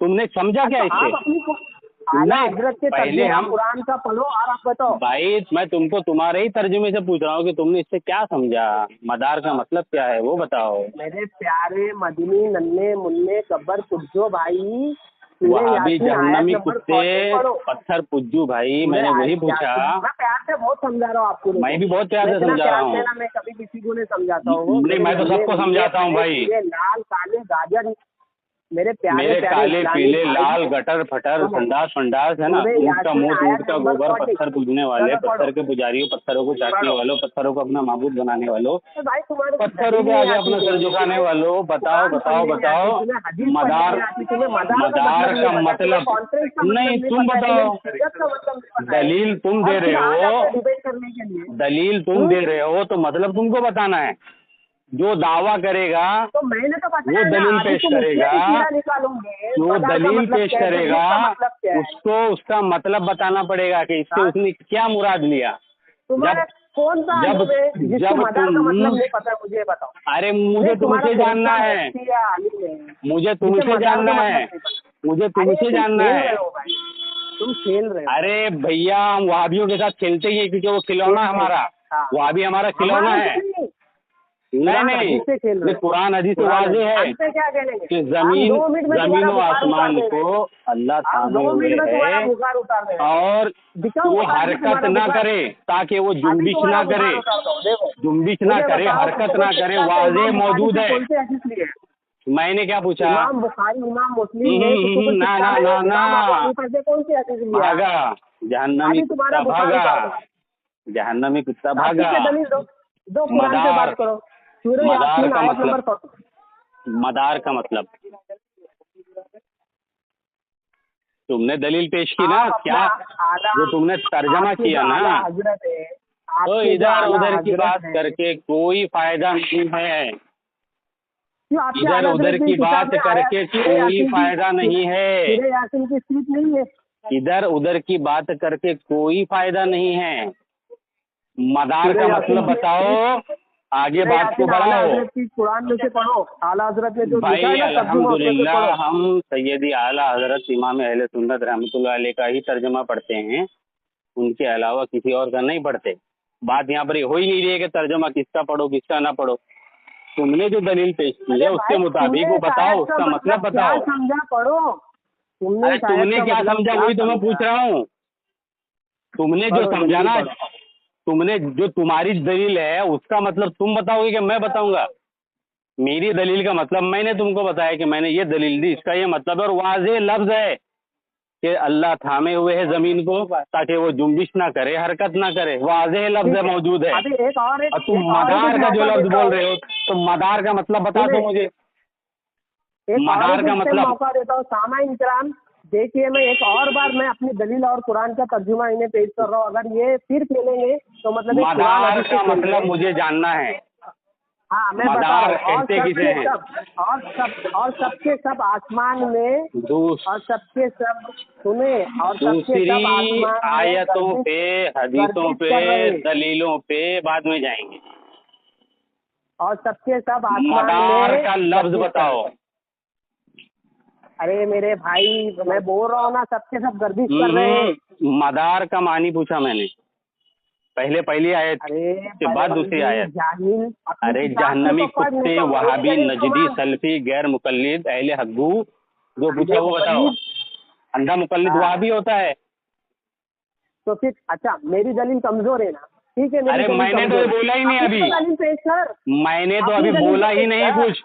तुमने समझा क्या तो इससे? आप अपनी आला नहीं, हजरत के पहले तर्जुमा हम, कुरान का पढ़ो और आप बताओ। भाई मैं तुमको तुम्हारे ही तर्जुमे से पूछ रहा हूँ कि तुमने इससे क्या समझा, मदार का मतलब क्या है वो बताओ। मेरे प्यारे मदनी नन्हे मुन्ने गब्बर पुज्जो भाई, सूर्य वहाबी यासीन आयत जहन्नमी नंबर कुत्ते 40 पढ़ो। पत्थर पुज्जू भाई, सूर्य मैंने वही पूछा। यासीन, मैं प्यार से बहुत समझा रहा हूँ आपको। मैं भी बहुत प्यार से इतना समझा रहा प्यार हूँ। देना मैं कभी किसी को नहीं समझाता हूँ। नहीं, मेरे मैं तो नन्हे सबको मुन्ने समझाता हूँ हरे भाई। पीले लाल काले गाजर, मेरे प्यारे मेरे प्यारे काले इस्लामी पीले भाई, लाल गटर फटर सुनो। संडास फंडास है ना, सूर्य ऊँट का यासीन मुंह आयत ऊँट का नंबर गोबर, 40 पत्थर पूजने वाले, चलो पढ़ो पत्थर के पुजारियों, पत्थरों को चाटने पढ़ो। वालों, पत्थरों को अपना माबूद बनाने वालों, तो भाई तुम्हारे को पत्थरों दलील के नहीं आगे आती, अपना सर झुकाने वालों, बताओ कुरान बताओ पढ़ने नहीं आती बताओ। तुम्हें, हदीस पढ़ने मदार, नहीं आती तुम्हें, मदार का मदार मतलब का नहीं पता तुम्हें, मतलब कॉन्फ्रेंस का मतलब नहीं, नहीं तुम पता है बताओ। तुम्हें, सीरत का मतलब नहीं पता है। दलील तुम दे और रहे फिर आ जाते हो, हो डिबेट करने के लिए। दलील तुम दे रहे हो, तो मतलब तुमको बताना है। जो दावा करेगा तो मैंने तो वो बताया ना, दलील अभी पेश तुम उससे करेगा, भी कीड़ा निकालोगे। जो मदार का दलील मतलब पेश क्या है, करेगा तकलीफ का मतलब क्या है? उसको उसका मतलब बताना पड़ेगा कि इससे हाँ? उसने क्या मुराद लिया। तुम्हारा कौन सा जब आलिम है जिसको जब मदार का मतलब नहीं पता, मुझे बताओ। अरे नहीं, मुझे तुम्हारा तुमसे कौन जानना सा है, मुफ्ती या आलिम है मुझे जिसे तुमसे मदार जानना का मतलब है, नहीं पता? मुझे अरे तुमसे तुम जानना खेल है। रहे हो भाई, तुम खेल रहे हो। अरे भैया, हम वहाबियों के साथ खेलते ही हैं क्योंकि वो खिलौना है हमारा। हाँ। वहाबी हमारा खिलौना हमारे है। से नहीं, नहीं कुरान नहीं, हदीस से खेल रहे ये हो। कुरान हदीस से कुरान वाज़ेह है हमसे क्या कहेंगे? कि हम जमीन 2 मिनट में जमीन तुम्हारा और बुखार उतार आसमान देंगे। को अल्लाह हम थामे 2 हुए मिनट में तुम्हारा है बुखार उतार देंगे। और दिखाओ वो बुखार में हरकत तुम्हारा ना बुखार। करे, ताकि वो अभी जुम्बिश तुम्हारा ना करे, बुखार उतार दो, देखो। जुम्बिश ना मुझे करे, बताओ, हरकत ना करे, इमाम वाज़ेह बुखारी मौजूद से है। कौन से हदीस लिए? मैंने क्या पूछा? इमाम बुखारी, इमाम मुस्लिम ने कुतुब ना सित्ता ना में ना इमाम अबू ना, हनीफा से कौन सी हदीस लिया? भागा जहन्नमी अभी तुम्हारा कुत्ता, बुखार भागा उतार दो। जहन्नमी कुत्ता, आप भागा। किससे दलील दो? दो कुरान से मदार, बात करो। सूरह मदार यासीन का आयत मतलब, नंबर 40। मदार का मतलब तुमने दलील पेश की ना, आप क्या अपना आला, जो तुमने तर्जमा आपके किया जो ना, आला हजरत है, तो आपके जो इधर आला उधर की हजरत बात है, करके कोई फायदा नहीं है। क्यों आपके इधर आला उधर हजरत की किताब बात में आया करके सूरह कोई यासीन की? फायदा नहीं है। सूरह यासीन की सीट नहीं है? इधर उधर की बात करके कोई फायदा नहीं है। मदार का सूरह मतलब यासीन की बताओ, आगे सूरह बात को यासीन आला बढ़ाओ। हजरत की कुरान में से पढ़ो। आला हजरत ने जो लिखा भाई है ना, तर्जुमा उसमें से अल्हम्दुलिल्लाह, पढ़ो। हम सैयदी आला हजरत इमाम अहले सुन्नत रहमतुल्लाह अलैह का ही तर्जमा पढ़ते हैं, उनके अलावा किसी और का नहीं पढ़ते। बात यहाँ पर हो ही नहीं रही है कि तर्जमा किसका पढ़ो किसका ना पढ़ो। तुमने जो दलील पेश की है उसके मुताबिक वो बताओ, उसका मतलब क्या बताओ। समझा, पढ़ो। अरे तुमने क्या समझा वही तो मैं पूछ रहा हूँ। तुमने जो समझा ना, तुमने जो तुम्हारी दलील है उसका मतलब तुम बताओगे कि मैं बताऊंगा? मेरी दलील का मतलब मैंने तुमको बताया कि मैंने ये दलील दी, इसका ये मतलब है। और वाज़ेह लफ्ज है कि अल्लाह थामे हुए है जमीन को ताकि वो जुम्बिश ना करे, हरकत ना करे, वाज़ेह लफ्ज मौजूद है। अभी एक और तुम मदार का जो लफ्ज बोल रहे हो, तो मदार का मतलब बता दो मुझे। एक मदार का मतलब मौका देता हूँ। सामाईन इकराम, देखिए मैं एक और बार मैं अपनी दलील और कुरान का तर्जुमा इन्हें पेश कर रहा हूँ, अगर ये फिर खेलेंगे तो मतलब ये कुरान मदार हदीस से का खेल रहे मतलब हैं। मुझे जानना है। हाँ मैं बता मदार रहा हूँ। और कहते किसे सबके हैं? सब और सबके सब आसमान में दूस और सबके सब सुने और सबके सब दूसरी आसमान में आयतों पे, हदीसों गर्दिश पे, कर रहे, दलीलों पे बाद में जाएंगे। और सबके सब आसमान मदार में का लफ्ज गर्दिश कर बताओ। रहे। अरे मेरे भाई मैं बोल रहा हूँ ना, सबके सब गर्दिश कर रहे हैं। मदार का मानी पूछा मैंने, पहली आयत अरे के बाद दूसरी आयत। जाहिल, अपनी अरे किताब से जहन्नमी, तो पढ़ नहीं कुत्ते, तो वहाबी, मेरी दलील नजदी, तो सल्फी, गैर मुकल्लिद, अहले हग्गू, जो पूछा वो बताओ। मुकल्लिद। अंधा मुकल्लिद हाँ। वहाबी होता है? तो फिर अच्छा मेरी दलील कमजोर है ना, ठीक है मेरी अरे दलील मैंने तो कमजोर है। बोला ही नहीं अपनी अभी, तो दलील पेश कर, मैंने तो अपनी अभी दलील बोला तो ही पेश नहीं कर। कुछ,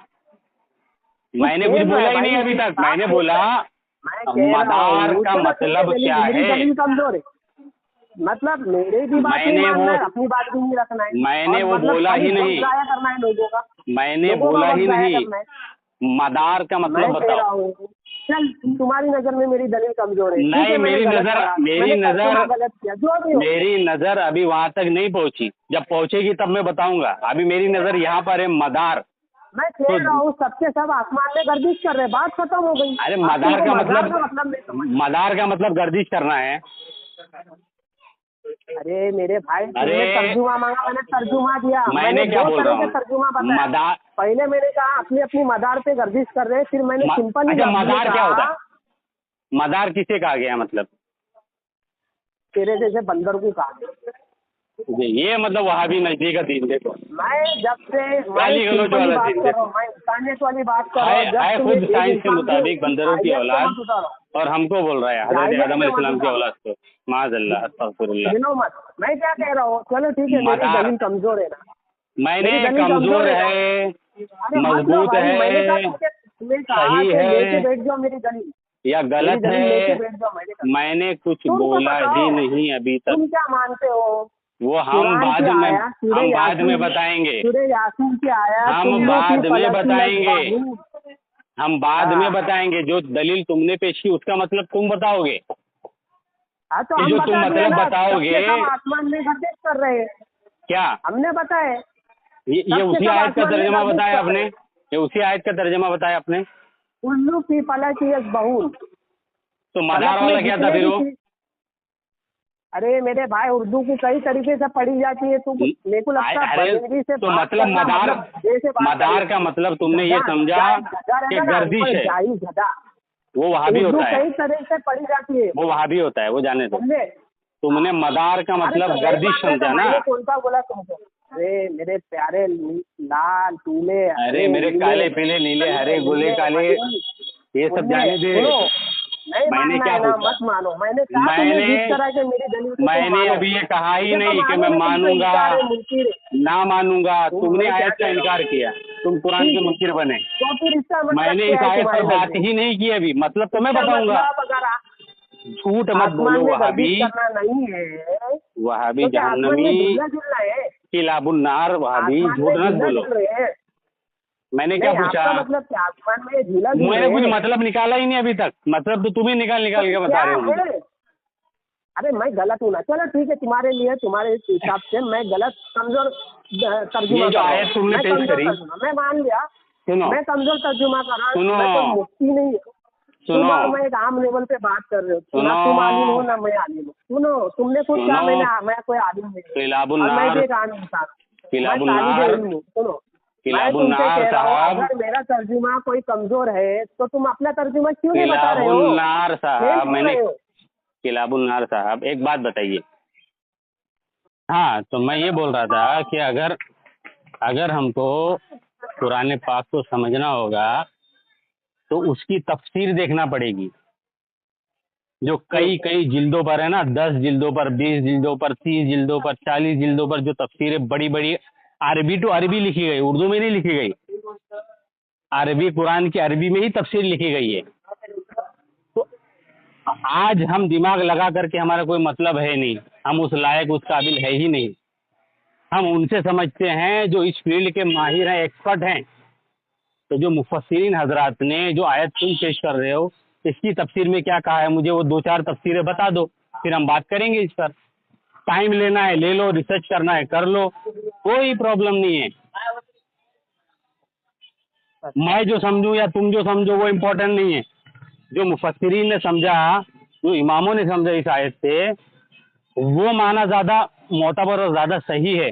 मैंने कुछ खेल रहा बोला है ही भाई, नहीं अभी मेरी तक। बात मैंने खेल बोला रहा है। मैं कह रहा मदार हूँ, का चलो ठीक मतलब है, क्या मेरी है? दलील कमजोर है, मतलब मेरे भी बात नहीं मैंने मानना वो है, अपनी बात भी नहीं रखना है, मैंने और वो मतलब बोला खाली ही वक्त नहीं, जाया करना है लोगों का, मैंने लोगों का बोला वक्त ही जाया नहीं। करना है। मदार का मैं मतलब कह बताओ। रहा हूँ, चल तुम्हारी नजर में मेरी दलील कमजोर है, ठीक नहीं, है, मैंने गलत पढ़ा, मैंने तर्जुमा गलत किया, जो भी हो। मेरी नजर अभी वहां तक नहीं पहुंची, जब पहुंचेगी तब मैं बताऊंगा। अभी मेरी नजर यहाँ पर है मदार। मैं कह रहा हूँ सबके सब आसमान में गर्दिश कर रहे, बात खत्म हो गई। अरे अब मदार तुमको का मजार मतलब, का मतलब नहीं समझ। मदार का मतलब गर्दिश करना है। अरे मेरे भाई अरे तुमने तर्जुमा मांगा, मैंने तर्जुमा दिया। मैंने क्या दो बोल तरह रहा के हूँ? तर्जुमा बताया। मदार, पहले मैंने कहा अपनी अपनी मदार पे गर्दिश कर रहे, फिर मैंने सिंपल ही अच्छा लफ्ज में मदार क्या होता कहा, है? मदार किसे कहा गया? मतलब तेरे जैसे बंदर को कहा। ये मतलब वहाबी नजदीक का दीन। देखो मैं जब से मैं गाली गलौज सिंपल ही वाला बात दीन कर रहा देखो, हूँ, मैं इंसानियत वाली बात कर रहा हूँ। जब है तुम्हें खुद एक साइंस के इंसान मुताबिक बंदरों की जाहिलियत से औलाद, मत उतारो, और हमको बोल रहा है हजरत जाहिलियत आदम से मत अलैहिस्सलाम की उतारो, औलाद को। माज़अल्लाह, अस्तगफिरुल्लाह। गिनो मत। मैं क्या कह रहा हूँ, चलो ठीक है, मेरी मदार, दलील कमजोर है ना, मैंने मेरी दलील कमजोर ना। है, अरे मत लो मजबूत भाई, मैंने कहा है, तुम्हें कहा सही कि लेके है बैठ जाओ मेरी दलील, या मेरी गलत दलील लेके है, बैठ जाओ। मैंने कहा मैंने कुछ तुमको बोला बताओ, ही नहीं अभी तक। तुम क्या मानते हो? वो कुरान की आया, हम बाद में बताएंगे। सूरह यासीन की आया, हम बाद में बताएंगे, हम बाद में बताएंगे। जो दलील तुमने पेश की उसका मतलब तुम बताओगे। हाँ तो कि हम जो तुम बता दिए मतलब ना, बताओगे सबके सब आसमान में गर्दिश कर रहे हैं, क्या? हमने बताया। ये सबके उसी सब आयत का आसमान में तर्जमा गर्दिश बताया कर आपने? रहे हैं। ये उसी आयत का तर्जमा बताया आपने? उल्लू की फलक बहुल, तो मदार वाला क्या था फिर वो? अरे मेरे भाई उर्दू की कई तरीके से पढ़ी जाती है, तुम मेरे को लगता है अरे बरेलवी से तो बात मतलब करना, मदार, जैसे बात मदार करना। का मतलब तुमने ये समझा कि गर्दिश है, जाहिल गधा, वो वहाबी उर्दू होता है, कई तरह से पढ़ी जाती है, वो वहाबी होता है, वो जाने दो। समझे? तुमने मदार का अरे मतलब तो गर्दिश समझा ना? मैंने कौन सा बोला तुमको? अरे मेरे प्यारे लाल पीले, अरे मेरे काले पीले नीले हरे गोले काले, ये सब जाने दे। नहीं मैंने मानना क्या है ना, पूछा? मत मानो। मैंने कहा तुम्हें जिद करा कि मेरी दलील को तुम मैंने मानो। अभी ये कहा ही मुझे तो नहीं कि मालूम मैं है तुम तो मानूंगा इंकार है, मुनकिर है। ना मानूंगा। तुमने मैं क्या आयत का कह रहा इनकार हूँ? किया, तुम कुरान ठीक के है, मुनकिर बने। तो फिर इसका मतलब मैंने क्या इस है आयत पर तुम्हारे बात नजदीक? ही नहीं की अभी, मतलब तो मैं इसका बताऊंगा। मतलब अगर झूठ मत आसमान बोलो में वहाबी, गर्दिश करना नहीं है वहाबी तो क्या आसमान में जहन्नमी, झूला झूल रहा है? किलाबुन्नार, वहाबी आसमान झूठ में मत झूला बोलो। झूल रहे हैं? मैंने क्या नहीं, पूछा? आपका मतलब क्या आसमान में झूला झूल मैंने रहे कुछ हैं? मतलब निकाला ही नहीं अभी तक, मतलब तो तुम ही निकाल निकाल के तो बता क्या रहे हो मुझे। है? अरे मैं गलत हूँ ना, चलो ठीक है, तुम्हारे लिए तुम्हारे हिसाब से मैं गलत कमजोर तर्जुमा ये जो कर रहा हूँ। आयत तुमने मैं पेश कमजोर करी, तर्जुमा, मैं मान लिया, सुनो मैं कमजोर तर्जुमा कर रहा हूँ। सुनो मैं कोई मुफ्ती नहीं हूँ, सुनो तुम और मैं एक आम लेवल पे बात कर रहे हो, ना सुनो तुम आलिम हो ना मैं आलिम हूँ। सुनो, तुमने खुद कहा मैं कोई आलिम नहीं हूँ, और मैं किलाबुन्नार, भी एक आम इंसान हूँ, मैं तालिब किलाबुन्नार, इल्म हूँ। सुनो, मैं तुमसे किलाबुन्नार कह रहा हूँ, साहब, अगर मेरा तर्जुमा कोई कमजोर है तो तुम अपना तर्जुमा क्यों नहीं बता रहे हो? किलाबुन्नार साहब, क्यों मैंने रहे हो? किलाबुन्नार साहब एक बात बताइए। हाँ, तो मैं ये बोल रहा था कि अगर अगर हमको कुरान पाक को समझना होगा तो उसकी तफसीर देखना पड़ेगी, जो कई कई जिल्दों पर है ना, 10 जिल्दों पर, 20 जिल्दों पर, 30 जिल्दों पर, 40 जिल्दों पर जो तफसीरें बड़ी बड़ी अरबी टू अरबी लिखी गई, उर्दू में नहीं लिखी गई, अरबी कुरान की अरबी में ही तफसीर लिखी गई है। तो आज हम दिमाग लगा करके हमारा कोई मतलब है नहीं, हम उस लायक उस काबिल है ही नहीं। हम उनसे समझते हैं जो इस फील्ड के माहिर हैं, एक्सपर्ट हैं। तो जो मुफस्सिरीन हजरात ने जो आयत तुम पेश कर रहे हो, इसकी तफसीर में क्या कहा है, मुझे वो 2-4 तफसीरें बता दो, फिर हम बात करेंगे इस पर। टाइम लेना है ले लो, रिसर्च करना है कर लो, कोई प्रॉब्लम नहीं है। मैं जो समझूं या तुम जो समझो वो इम्पोर्टेंट नहीं है। जो मुफस्सिरीन ने समझा, जो इमामों ने समझा इस आयत से, वो माना ज़्यादा मोतबर और ज़्यादा सही है।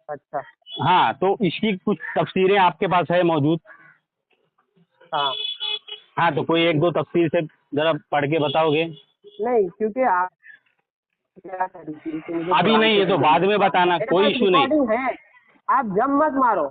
अच्छा। हाँ, तो इसकी कुछ तफसीरें आपके पास है मौजूद? हाँ। हाँ, तो कोई 1-2 तफसीर से ज़रा पढ़ के बताओगे? नहीं, क्योंकि आप क्या कर रही थी कि मुझे अभी कुरान नहीं, से ये तो बाद में बताना, मेरे कोई पास इशू नहीं। रिकॉर्डिंग है। आप जंप मत मारो,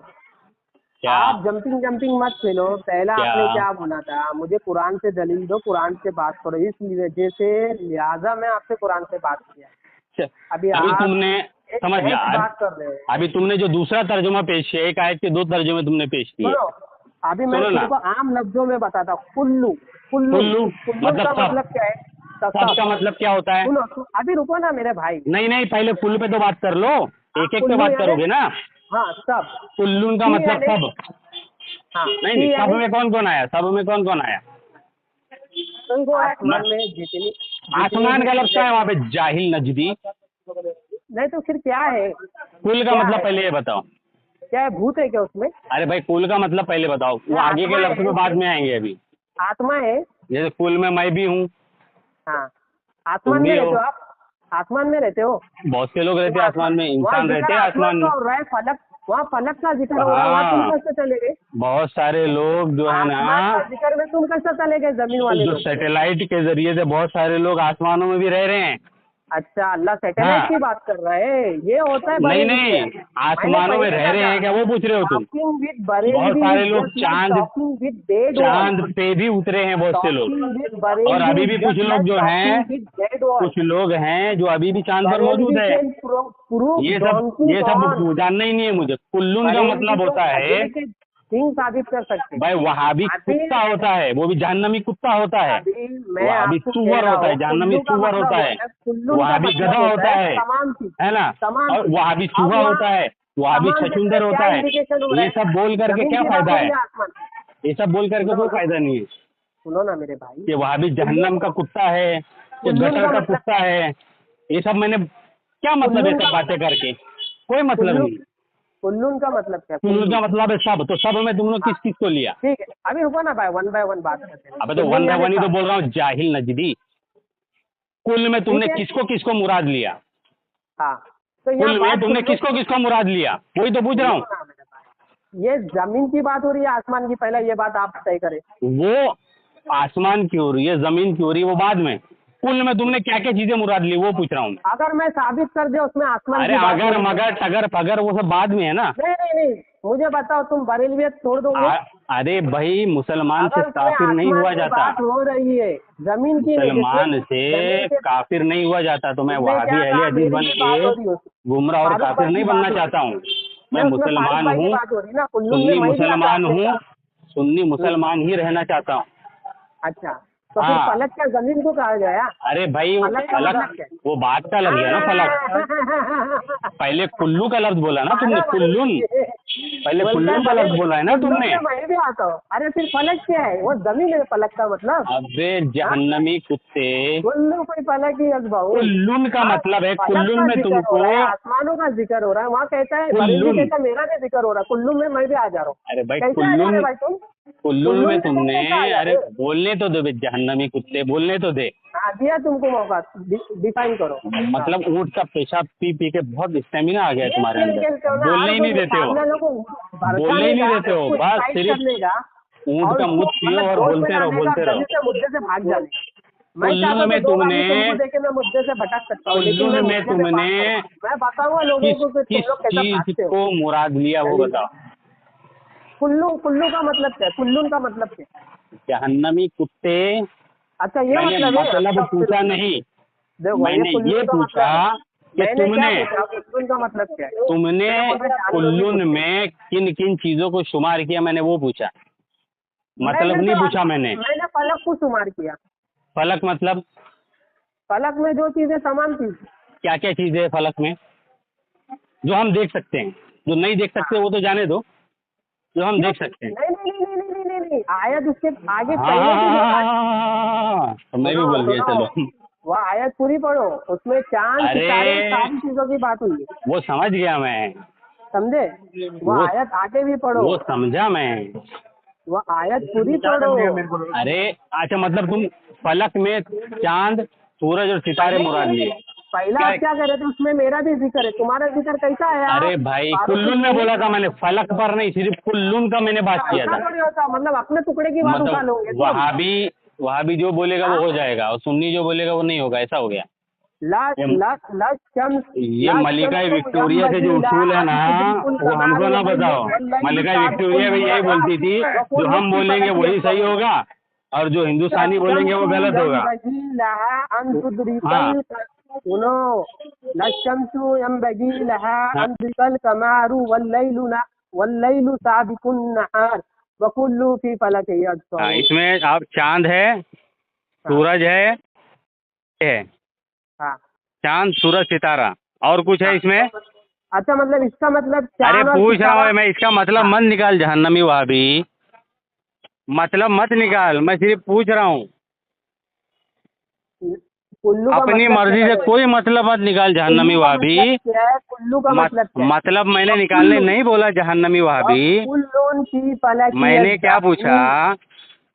क्या आप जंपिंग मत खेलो। पहला क्या? आपने क्या बोला था, मुझे कुरान से दलील दो, कुरान से बात करो, इस वजह से लिहाजा मैं आपसे कुरान से बात किया। अभी अभी आप तुमने एक समझ गया, बात कर रहे हैं। अभी तुमने जो दूसरा तर्जुमा पेश किया, एक आयत के 2 तर्जुमे तुमने पेश किए। सुनो, अभी मैं सुनो ना। तुमको आम लफ्जों में बताता हूँ। कुल्लू कुल्लू कुल्लू कुल्लू मतलब का सब। मतलब क्या है? सब का मतलब क्या होता है? सुनो, अभी रुको ना मेरे भाई। नहीं नहीं, पहले कुल पे तो बात कर लो, एक एक पे कुल्लू बात यानी- करोगे ना। हाँ, सब। कुल्लून का सी मतलब यानी- सब। हाँ, नहीं सी नहीं, सब यानी में कौन कौन आया? सब में कौन कौन आया? तुमको आसमान में जितनी आसमान का लफ्ज़ क्या है वहाँ पे? जाहिल नजदी। नहीं तो फिर क्या है? कुल का क्या मतलब है? पहले ये बताओ। क्या है? भूत है क्या उसमें? अरे भाई, कुल का मतलब पहले बताओ, वो क्या आगे के आत्मा लफ्ज़ है? में बाद में आएंगे अभी। आत्मा है। जैसे कुल में मैं भी हूँ, हाँ, आसमान तुम में भी रहते हो, हो आप? आसमान में रहते हो? बहुत से लोग रहते हैं आसमान में, वहाँ इंसान रहते जिक्र हैं आसमान में। का हो रहा है, फलक, वहाँ फलक का जिक्र हो रहा है, वहाँ तुम हाँ, कैसे चले गए? बहुत सारे लोग जो है आसमान ना, का जिक्र में तुम कैसे चले गए, जमीन वाले जो लोग? सैटेलाइट के जरिए से बहुत सारे लोग आसमानों में भी रह रहे हैं। अच्छा, अल्लाह सैटेलाइट हाँ। की बात कर रहा है, ये होता है नहीं बरेलवी नहीं, में। आसमानों में रह रहे हैं क्या वो पूछ रहे हो तुम? टॉकिंग विद बहुत बरेलवी सारे इज लोग just like talking with dead चांद पे भी उतरे हैं बहुत से लोग। टॉकिंग विद और बरेलवी अभी इज भी कुछ जस्ट लोग लाइक जो हैं, टॉकिंग विद डेड कुछ लोग हैं जो अभी भी चांद पर बरेलवी मौजूद है। कैन प्रूव ये डोंकी सब जानना ही नहीं है मुझे। कुल्लून का मतलब होता है, सिंह साबित कर सकते हैं। भाई वहाबी अभी कुत्ता होता है, वो भी जहन्नमी कुत्ता होता है। अभी मैं वहाबी आपको कह सुअर रहा होता है, हूँ, जहन्नमी कुल्लू का सुअर मतलब होता है। कुल्लू का वहाबी मतलब गधा होता है तमाम चीज, ना? तमाम और चीज। वहाबी अब चूहा वहाँ होता है, वहाबी तमाम चीज छछूंदर से होता क्या है। इंडिकेशन हो रहा ये है? सब बोल करके जमीन क्या की बात फायदा हो है? रही है, आसमान? ये सब बोल करके कोई फायदा नहीं है सुनो ना मेरे भाई, कि वहाबी जहन्नम का कुत्ता है या कुल्लून गटर का का मतलब कुत्ता है। ये सब मैंने क्या मतलब है कुल्लून सब का बातें करके? कोई मतलब कुल्लू नहीं। कुल्लून का मतलब क्या? कुल्लू का कुल्लू। मतलब है सब, तो सब में तुमने किस किस को लिया? ठीक है, अभी रुको ना भाई, वन बाय वन बात करते हैं। अबे तो कुल्लू वन बाय यानी वन ही तो सब। बोल रहा हूँ, जाहिल नजदी। कुल में तुमने ठीक है। किसको किसको मुराद लिया? हाँ, तो यहाँ कुल में बात तुमने सुन लो। किसको किसको मुराद लिया? वही तो पूछ रहा हूँ। सुनो ना मेरे भाई, ये जमीन की बात हो रही है, आसमान की? पहले ये बात आप तय करें। वो आसमान की हो रही है, जमीन की हो रही है, वो बाद में। कुल में तुमने क्या क्या चीजें मुराद ली वो पूछ रहा हूँ। अगर मैं साबित कर दे उसमें आसमान अरे की बात हो अगर रही है। मगर टगर फगर वो सब बाद में है ना। नहीं नहीं नहीं, मुझे बताओ, तुम बरेलवियत छोड़ दोगे? अरे भाई, मुसलमान से अगर तुम्हें काफिर नहीं आसमान हुआ की जाता। बात हो रही है, जमीन की नहीं, मुसलमान जिसमें से जमीन के काफिर नहीं हुआ जाता, तो मैं उसमें वहाबी क्या अहले कहा, हदीस मेरी बन भी बात के हो रही है उसमें। गुमराह और फारूक काफिर भाई नहीं की बनना बात हो चाहता हूँ। मैं नहीं, उसमें फारूक मुसलमान भाई की हूँ, बात हो रही ना, कुल्लू में सुन्नी मैं भी आता मुसलमान आपने हूँ, कहा। सुन्नी मुसलमान ही रहना चाहता हूँ। अच्छा, तो फिर हाँ। फलक क्या जमीन को कहा गया? अरे भाई, वो फलक का फलक मतलब क्या? वो बात का लग गया ना, फलक। पहले कुल्लू का लफ्ज बोला ना तुमने, कुल्लून। पहले कुल्लून का लफ्ज बोला है ना तुमने। मैं भी आता हूँ। अरे फिर फलक क्या है? वो जमीन है फलक का मतलब। अबे जहन्नमी कुत्ते, कुल्लू कोई फलक ही अजबाऊ। कुल्लून का मतलब है, कुल्लून में तुमको। आसमानों का जिक्र हो रहा है, वहाँ कहता है बरेली कुल्लून। कहता है मेरा भी जिक्र हो रहा है, कुल्लू में मैं भी आ जा रहा हूँ। अरे भाई, कैसे आ जा रहे कुल्लून भाई तुम? कुल्लून में कैसे तुमने, आ जा अरे रहे? बोलने तो दे बे, जहन्नमी कुत्ते, बोलने तो दे। हाँ, दिया तुमको मौका, डिफाइन करो। मतलब ऊँट का पेशाब पी पी के बहुत स्टेमिना आ गया है तुम्हारे अंदर, बोलने ही नहीं देते हो, बोलने ही नहीं देते हो, बस सिर्फ ऊँट का मुँह पियो और बोलते रहो बोलते रहो। मुद्दे से भाग जाने। मैं कुल्लू चाहता में तो 2 तुमने, तुमको देखे मैं मुद्दे से भटक सकता हूँ, लेकिन मैं कुल्लू में मुद्दे पे बात तुमने करूँ। मैं बताऊंगा लोगों को कि तुम किस लोग कैसा चीज भागते हो। को मुराद लिया वो बताओ। कुल्लू कुल्लू का मतलब क्या है? कुल्लून का मतलब क्या है? जहन्नमी कुत्ते। अच्छा, ये मैंने मतलब है? मतलब अच्छा, पूछा नहीं, देखो, मैंने कुल्लू ये का पूछा मतलब कि मैंने तुमने क्या पूछा, कुल्लून का मतलब क्या है? तुमने जानवर कुल्लून भी में किन किन चीजों को शुमार किया, मैंने वो पूछा, मतलब नहीं पूछा मैंने। मैंने फलक को शुमार किया। फलक मतलब फलक में जो चीजें तमाम चीज। क्या क्या चीजें है फलक में जो हम देख सकते हैं? जो नहीं देख सकते वो तो जाने दो, जो हम देख सकते हैं। नहीं नहीं नहीं नहीं नहीं नहीं नहीं, आयत उसके आगे हाँ पहले हाँ की जो हाँ हाँ, हाँ, तो मैं भी बोल गया चलो। वो आयत पूरी पढ़ो, उसमें चांद अरे! सितारे सारी चीजों की बात हुई है, वो समझ गया मैं, समझे? वो वो आयत आगे भी पढ़ो, वो समझा मैं। वो आयत पूरी पढ़ो। अरे अच्छा, मतलब तुम फलक में चांद, सूरज और सितारे मुराद लिए। पहला आप क्या कर रहे थे, उसमें मेरा भी जिक्र है, तुम्हारा जिक्र कैसा आया? अरे भाई, कुल्लुन में बोला था मैंने, फलक पर नहीं, सिर्फ कुल्लुन का मैंने बात किया ऐसा था। थोड़ी होता, मतलब अपने टुकड़े की बात उठा लोगे मतलब तुम। वहाबी जो बोलेगा वो हो जाएगा, और सुन्नी जो बोलेगा वो नहीं होगा, ऐसा हो गया। ला ला ला शम्स ये ला मलिका शम्स विक्टोरिया के जो यंबगी उसूल है लहा ना, अन तुदरिकुल वो हमको कमार ना बताओ। वल्लैल मलिका विक्टोरिया भी यही साबिकुन बोलती थी, जो हम बोलेंगे वही सही होगा, और जो हिंदुस्तानी बोलेंगे वो गलत होगा। यंबगी लहा अन हाँ तुदरिकल सुनो, ला शम्सु यंबगी लहा अन तुदरिकल कमारु वल्लैलु साबिकुन नहार वकुल्लु फी फलक हाँ, यस्बहून। इसमें आप चांद है, सूरज है, हाँ चांद सूरज सितारा, और कुछ है इसमें? अच्छा, मतलब इसका मतलब अरे चांद और पूछ रहा सितारा। हूँ मैं, इसका मतलब मत निकाल जहन्नमी वहाबी, मतलब मत निकाल, मैं सिर्फ पूछ रहा हूँ। कुल्लू का अपनी मतलब मर्जी क्या से है? कोई मतलब मत निकाल जहन्नमी कुल्लू का वहाबी। मतलब क्या है? कुल्लू का मतलब क्या है? मतलब मैंने निकालने नहीं बोला जहन्नमी वहाबी। कुल्लून की फलकी मैंने क्या पूछा, यस्बहून।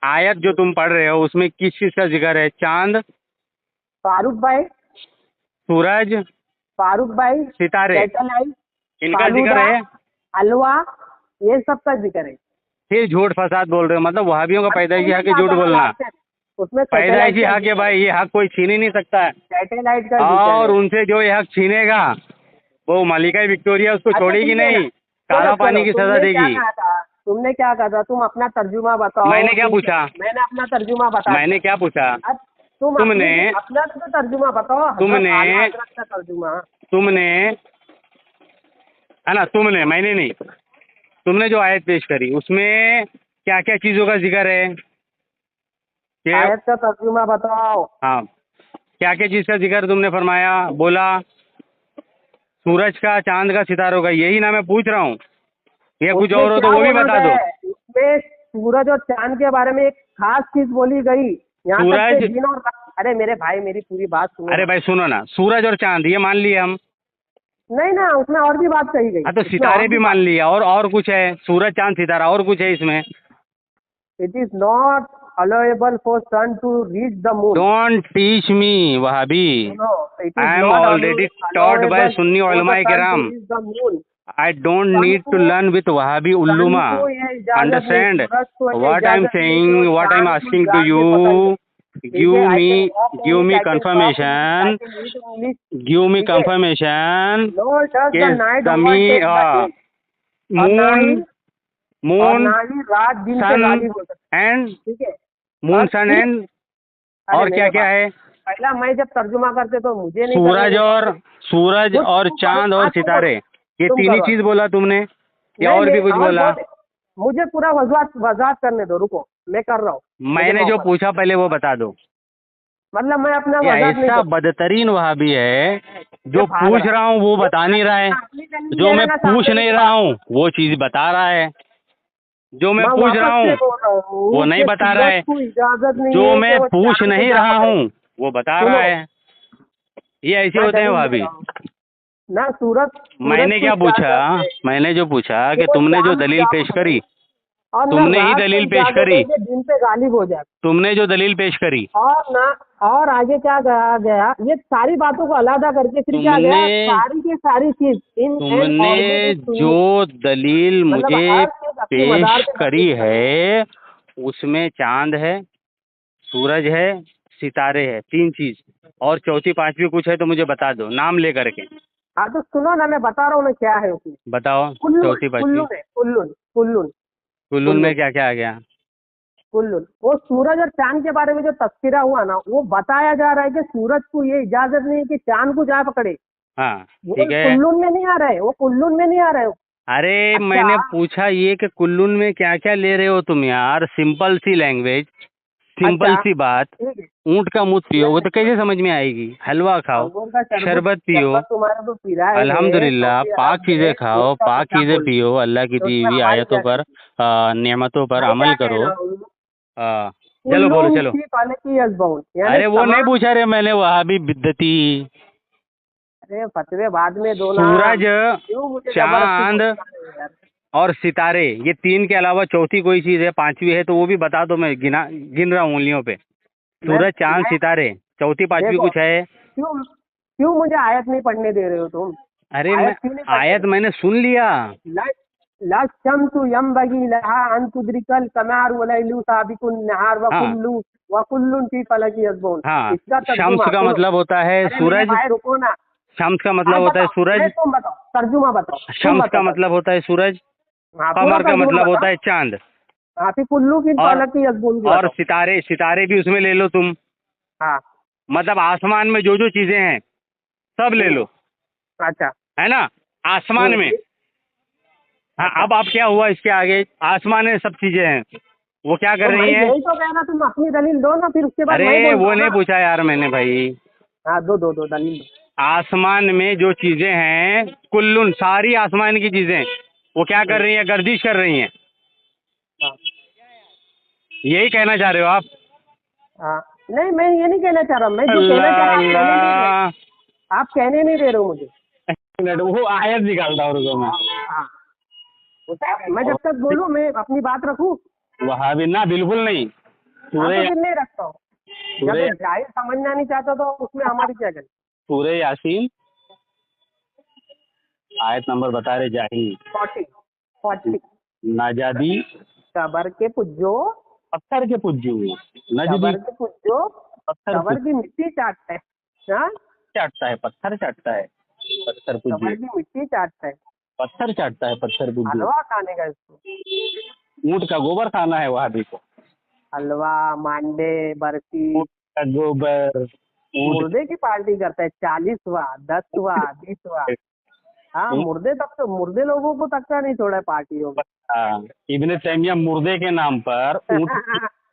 आयत जो तुम पढ़ रहे हो उसमें किस चीज का जिक्र है? चांद, फारूक भाई, सूरज, फारूक भाई, सितारे, सैटेलाइट, इनका जिक्र फालूदा, है। हलवा, ये सब का जिक्र है। फिर झूठ फसाद बोल रहे हो, मतलब वहाबियों का पैदाइशी उसमें हक है क्या झूठ कहा बोलना। लास्ट में? उसमें पैदाइशी सैटेलाइट का हक है जिक्र भाई, ये हक कोई छीन ही नहीं सकता है, सैटेलाइट का जिक्र और है। उनसे जो ये हक छीनेगा वो मलिका विक्टोरिया उसको अच्छा, छोड़ेगी ठीक है ना। नहीं, काला चलो पानी चलो, की सजा तुमने क्या देगी। कहा था? तुमने क्या कहा था? तुम अपना तर्जुमा बताओ। मैंने क्या पूछा? मैंने अपना तर्जुमा बता मैंने दिया। क्या पूछा? अब तुम तुमने- अपना तो तर्जुमा बताओ, हजरत आला हजरत का तर्जुमा। तुमने, है ना, तुमने, मैंने नहीं, तुमने जो आयत पेश करी उसमें क्या क्या चीज़ों का जिक्र है कि, आयत का तर्जुमा बताओ। हाँ, क्या क्या चीज़ का जिक्र तुमने फरमाया? बोला सूरज का, चांद का, सितारों का, यही ना मैं पूछ रहा हूँ, या कुछ उसमें और हो क्या तो वो भी बोला बता गया दो। है? उसमें सूरज और चांद के बारे में एक खास चीज बोली गई, यहाँ तक सूरज, कि दिन और रात। अरे मेरे भाई, मेरी पूरी बात सुनो अरे ना। भाई सुनो ना, सूरज और चांद ये मान लिए हम, नहीं ना, उसमें और भी बात कही गई। हाँ, तो उसमें सितारे और भी मान लिया, और कुछ है? सूरज, चांद, सितारा, और कुछ है इसमें? It is not allowable for sun to reach the moon. Don't teach me Wahhabi, no, it is I am not already taught by allowable Sunni for the उलमा सन टू किराम। Reach the moon. I don't sun need to को learn with Wahhabi sun Ulluma. को ये इजाजत नहीं, Understand सूरज को ये what I'm इजाजत नहीं saying, कि वो what I'm चांद को asking to जाके you. पकड़ ले। ठीक Give है, I me, can walk in give it, me I can talk in it, I confirmation. can read English। Give me ठीक है, confirmation. nor does कि the night समी, overtake the day। और ना moon, ही moon, रात दिन से sun गालिब हो सकती है। and ठीक है, moon, और sun फिर- and अरे और क्या मेरे क्या भाई, है? पहला मैं जब तर्जुमा करते तो मुझे नहीं सूरज करने और देते। तुम चांद करो, और आज तुम सितारे, करो, ये तुम तीन ही करो। चीज बोला तुमने, या नहीं, और भी कुछ बोला? मुझे पूरा वजाहत करने दो, रुको, मैं कर रहा हूँ। मैंने जो पूछा पहले वो बता दो। मतलब मैं अपना ये वजाहत नहीं ऐसा कर- बदतरीन वहाबी है, जो ये भाग पूछ रहा रहा हूँ वो बता नहीं रहा है, अपनी दलील जो ले मैं लेना, पूछ सामने नहीं की रहा बात। हूँ वो चीज बता रहा है, जो मैं पूछ रहा वापस से हूँ बोल रहा हूँ वो नहीं कि बता रहा सूरज है, को इजाजत नहीं जो है कि मैं वो पूछ चांद को नहीं जा रहा पकड़े। हूँ वो बता सुनो, रहा है। ये ऐसे मैं होते हैं दलील दे वहाबी। रहा हूँ। ना सूरज मैंने को क्या पूछा? इजाजत है मैंने जो पूछा कि कि वो तुमने जो चांद को दलील जा पेश पकड़े, करी, और ना तुमने ही रात को दलील पेश इजाजत करी, है कि दिन पे गालिब हो जाए। तुमने जो दलील पेश करी, और आगे क्या कहा गया, ये सारी बातों को अलग करके फिर क्या गया, सारी की सारी चीज तुमने जो दलील मतलब मुझे हर चीज अपनी मदार पेश पे करी मबनी है उसमें चांद है, सूरज है, सितारे है, तीन चीज, और चौथी पांचवी कुछ है तो मुझे बता दो नाम ले करके। हाँ तो सुनो ना, मैं बता रहा हूँ ना क्या है उसमें। बताओ चौथी पांचवी। कुल्लुन है, कुल्लुन कुल्लून में क्या क्या आ गया? कुल्लुन, वो सूरज और चांद के बारे में जो तस्करा हुआ ना, वो बताया जा रहा है कि सूरज को ये इजाजत नहीं है कि चांद को जा पकड़े। हाँ वो ठीक है। कुल्लुन में नहीं आ रहा है, वो कुल्लुन में नहीं आ रहा है। अरे अच्छा, मैंने पूछा ये कि कुल्लून में क्या क्या ले रहे हो तुम यार, सिंपल सी लैंग्वेज, सिंपल अच्छा, सी बात। ठीक है, ऊँट का मूत्र पियोगे तो कैसे समझ में आएगी? हलवा खाओ, अंगूर का शरबत पियो, शरबत तुम्हारे को पिलाए है, अल्हम्दुलिल्लाह तो फिर पाक आप चीज़ें खाओ, ऊँट का पाक क्या चीज़ें बोल रहे पियो, हो? अल्लाह की तो दी उसमें हुई हमारी आयतों क्या पर, गलती? नेमतों पर मैं क्या अमल कह करो। रहा हूँ, अ, चलो बोलो कुल्लुम चलो। फी फलकी यस्बहुन, यानी अरे वो नहीं तमाम। पूछा रे मैंने, वहाबी बिद्दती। अरे फतवे बाद में दो ना, सूरज, क्यों मुझे जबरदस्ती चांद पूछना है यार? और सितारे, ये तीन के अलावा चौथी कोई चीज़ है, पांचवी है तो वो भी बता दो, मैं गिन रहा हूँ उंगलियों पे। मैं सूरज, चांद, मैं सितारे, चौथी पांचवी देखो, कुछ है? क्यों क्यों मुझे आयत नहीं पढ़ने दे रहे हो तुम? अरे मैं आयत क्यों नहीं पढ़ने आयत दे? मैंने सुन लिया। लशम्सु यंबगी लहा अन तुद्रिकल कमार वलैलु साबिकुन नहार हाँ वकुल्लुन फी फलकी यस्बहुन। हाँ, इसका शम्स तर्जुमा का सुनो। मतलब होता है अरे मेरे सूरज। भाई रुको ना, शम्स का मतलब आप होता है बताओ, नहीं सूरज। तुम बताओ, तर्जुमा बताओ, तुम शम्स बताओ का मतलब होता है सूरज। हाँ पूरा कमर का तर्जुमा मतलब होता बताओ। है चांद। हाँ फिर कुल्लू की और फलकी यस्बहुन की और बताओ। सितारे, सितारे भी उसमें ले लो तुम। हाँ। मतलब आसमान में जो जो चीजें हैं सब ले लो, अच्छा। है ना? आसमान में। फिर? हाँ, अच्छा। अब क्या हुआ इसके आगे? आसमान में सब चीजें हैं, वो क्या तो कर मैं रही हैं? यही तो कह रहा, तुम अपनी दलील दो ना, फिर उसके बाद मैं अरे बोलता वो हूँ नहीं ना। पूछा यार मैंने भाई। हाँ दो दो दो दलील दो। आसमान में जो चीजें हैं, कुल्लुन, सारी आसमान की चीजें, वो क्या कर रही हैं? गर्दिश कर रही हैं। हाँ यही कहना चाह रहे हो आप? हाँ। नहीं मैं ये नहीं कहना चाह रहा, मैं जो कहना चाह अल्लाह रहा, आप कहने नहीं रहे। अल्लाह। आप कहने नहीं दे रहे हो मुझे। मिनट, वो आयत निकालता हूँ, रुको मैं। हाँ मैं जब तक बोलूँ मैं अपनी बात रखूँ। वहाँ भी ना, बिल्कुल नहीं। हाँ तो सूर्य फिर नहीं रखता हूँ। जब सूर्य एक जाहिर समझना नहीं चाहता तो उसमें हमारी क्या गलती? सूर्य यासीन, आयत नंबर बता रहे जाहिल। 40 नाजादी, कबर के पुज्जो, पत्थर के पुज्जू, नजदी, कबर के पुज्जो, पत्थर कबर की मिट्टी चाटता है। हाँ चाटता है, पत्थर चाटता है, पत्थर पुज्जू, कबर की मिट्टी चाटता है। पत्थर चाटता है, पत्थर पुज्जू। हलवा खाने का इसको। ऊँट का गोबर खाना है वहाँ भी को। हलवा, मांडे, बर्फी। ऊँट का गोबर, ऊँट मुर्दे की पार्टी करता है, 40वां, 10वां, 20वां। हाँ ऊँट मुर्दे तक तो, मुर्दे लोगों को तक का नहीं छोड़ा है पार्टियों में। इब्न तैमिया मुर्दे के नाम पर ऊँट।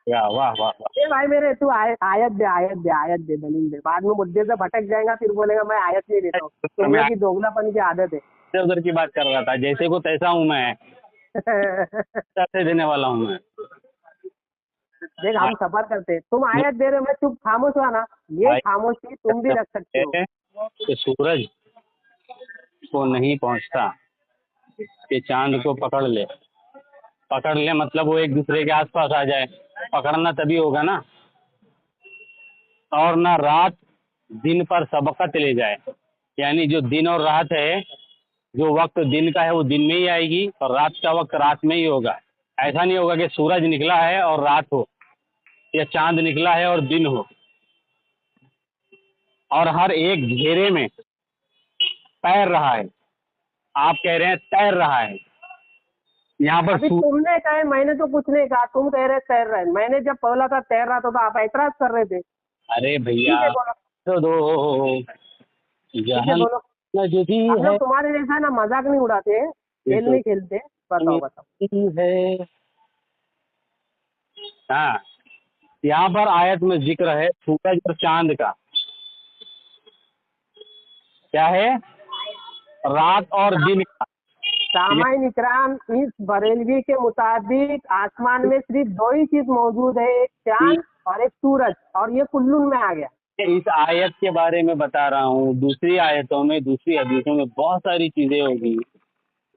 वाह वाह वाह वाह। ए भाई मेरे, तू आयत दे, आयत दे, आयत दे, दलील दे। बाद में मुद्दे से भटक जाएगा, फिर बोलेगा मैं आयत नहीं देता हूँ। तुम लोग की दोगलापन की आदत है। इधर उधर की बात कर रहा था, जैसे को तैसा हूँ मैं, पैसे देने वाला हूँ मैं। देख हम सफर करते हैं, तुम आयत दे रहे हो, मैं चुप खामोश हुआ ना। ये खामोशी तुम भी रख सकते हो। कि सूरज को नहीं पहुंचता कि चांद को पकड़ ले। पकड़ ले मतलब वो एक दूसरे के आसपास आ जाए, पकड़ना तभी होगा ना। और ना रात दिन पर सबकत ले जाए, यानी जो दिन और रात है, जो वक्त दिन का है वो दिन में ही आएगी और रात का वक्त रात में ही होगा। ऐसा नहीं होगा कि सूरज निकला है और रात हो, या चांद निकला है और दिन हो। और हर एक घेरे में तैर रहा है। आप कह रहे हैं तैर रहा है, यहाँ पर अभी तुमने कहा है, मैंने तो कुछ नहीं कहा। तुम कह रहे तैर रहे हैं, मैंने जब बोला था तैर रहा था तो आप ऐतराज कर रहे थे। अरे भैया ठीक है बोलो, तो दो ठीक है जहां बोलो। नजदी हम है, लोग तुम्हारे जैसा ना मजाक नहीं उड़ाते, खेल नहीं खेलते। बताओ बताओ। है। हाँ, यहाँ पर आयत में जिक्र है सूरज और चांद का। क्या है? रात और दिन का। सामाइन इकराम, इस बरेलवी के मुताबिक आसमान में सिर्फ दो ही चीज मौजूद है, एक चांद और एक सूरज, और ये कुल्लू में आ गया। इस आयत के बारे में बता रहा हूँ, दूसरी आयतों में, दूसरी हदीसों में बहुत सारी चीजें होगी।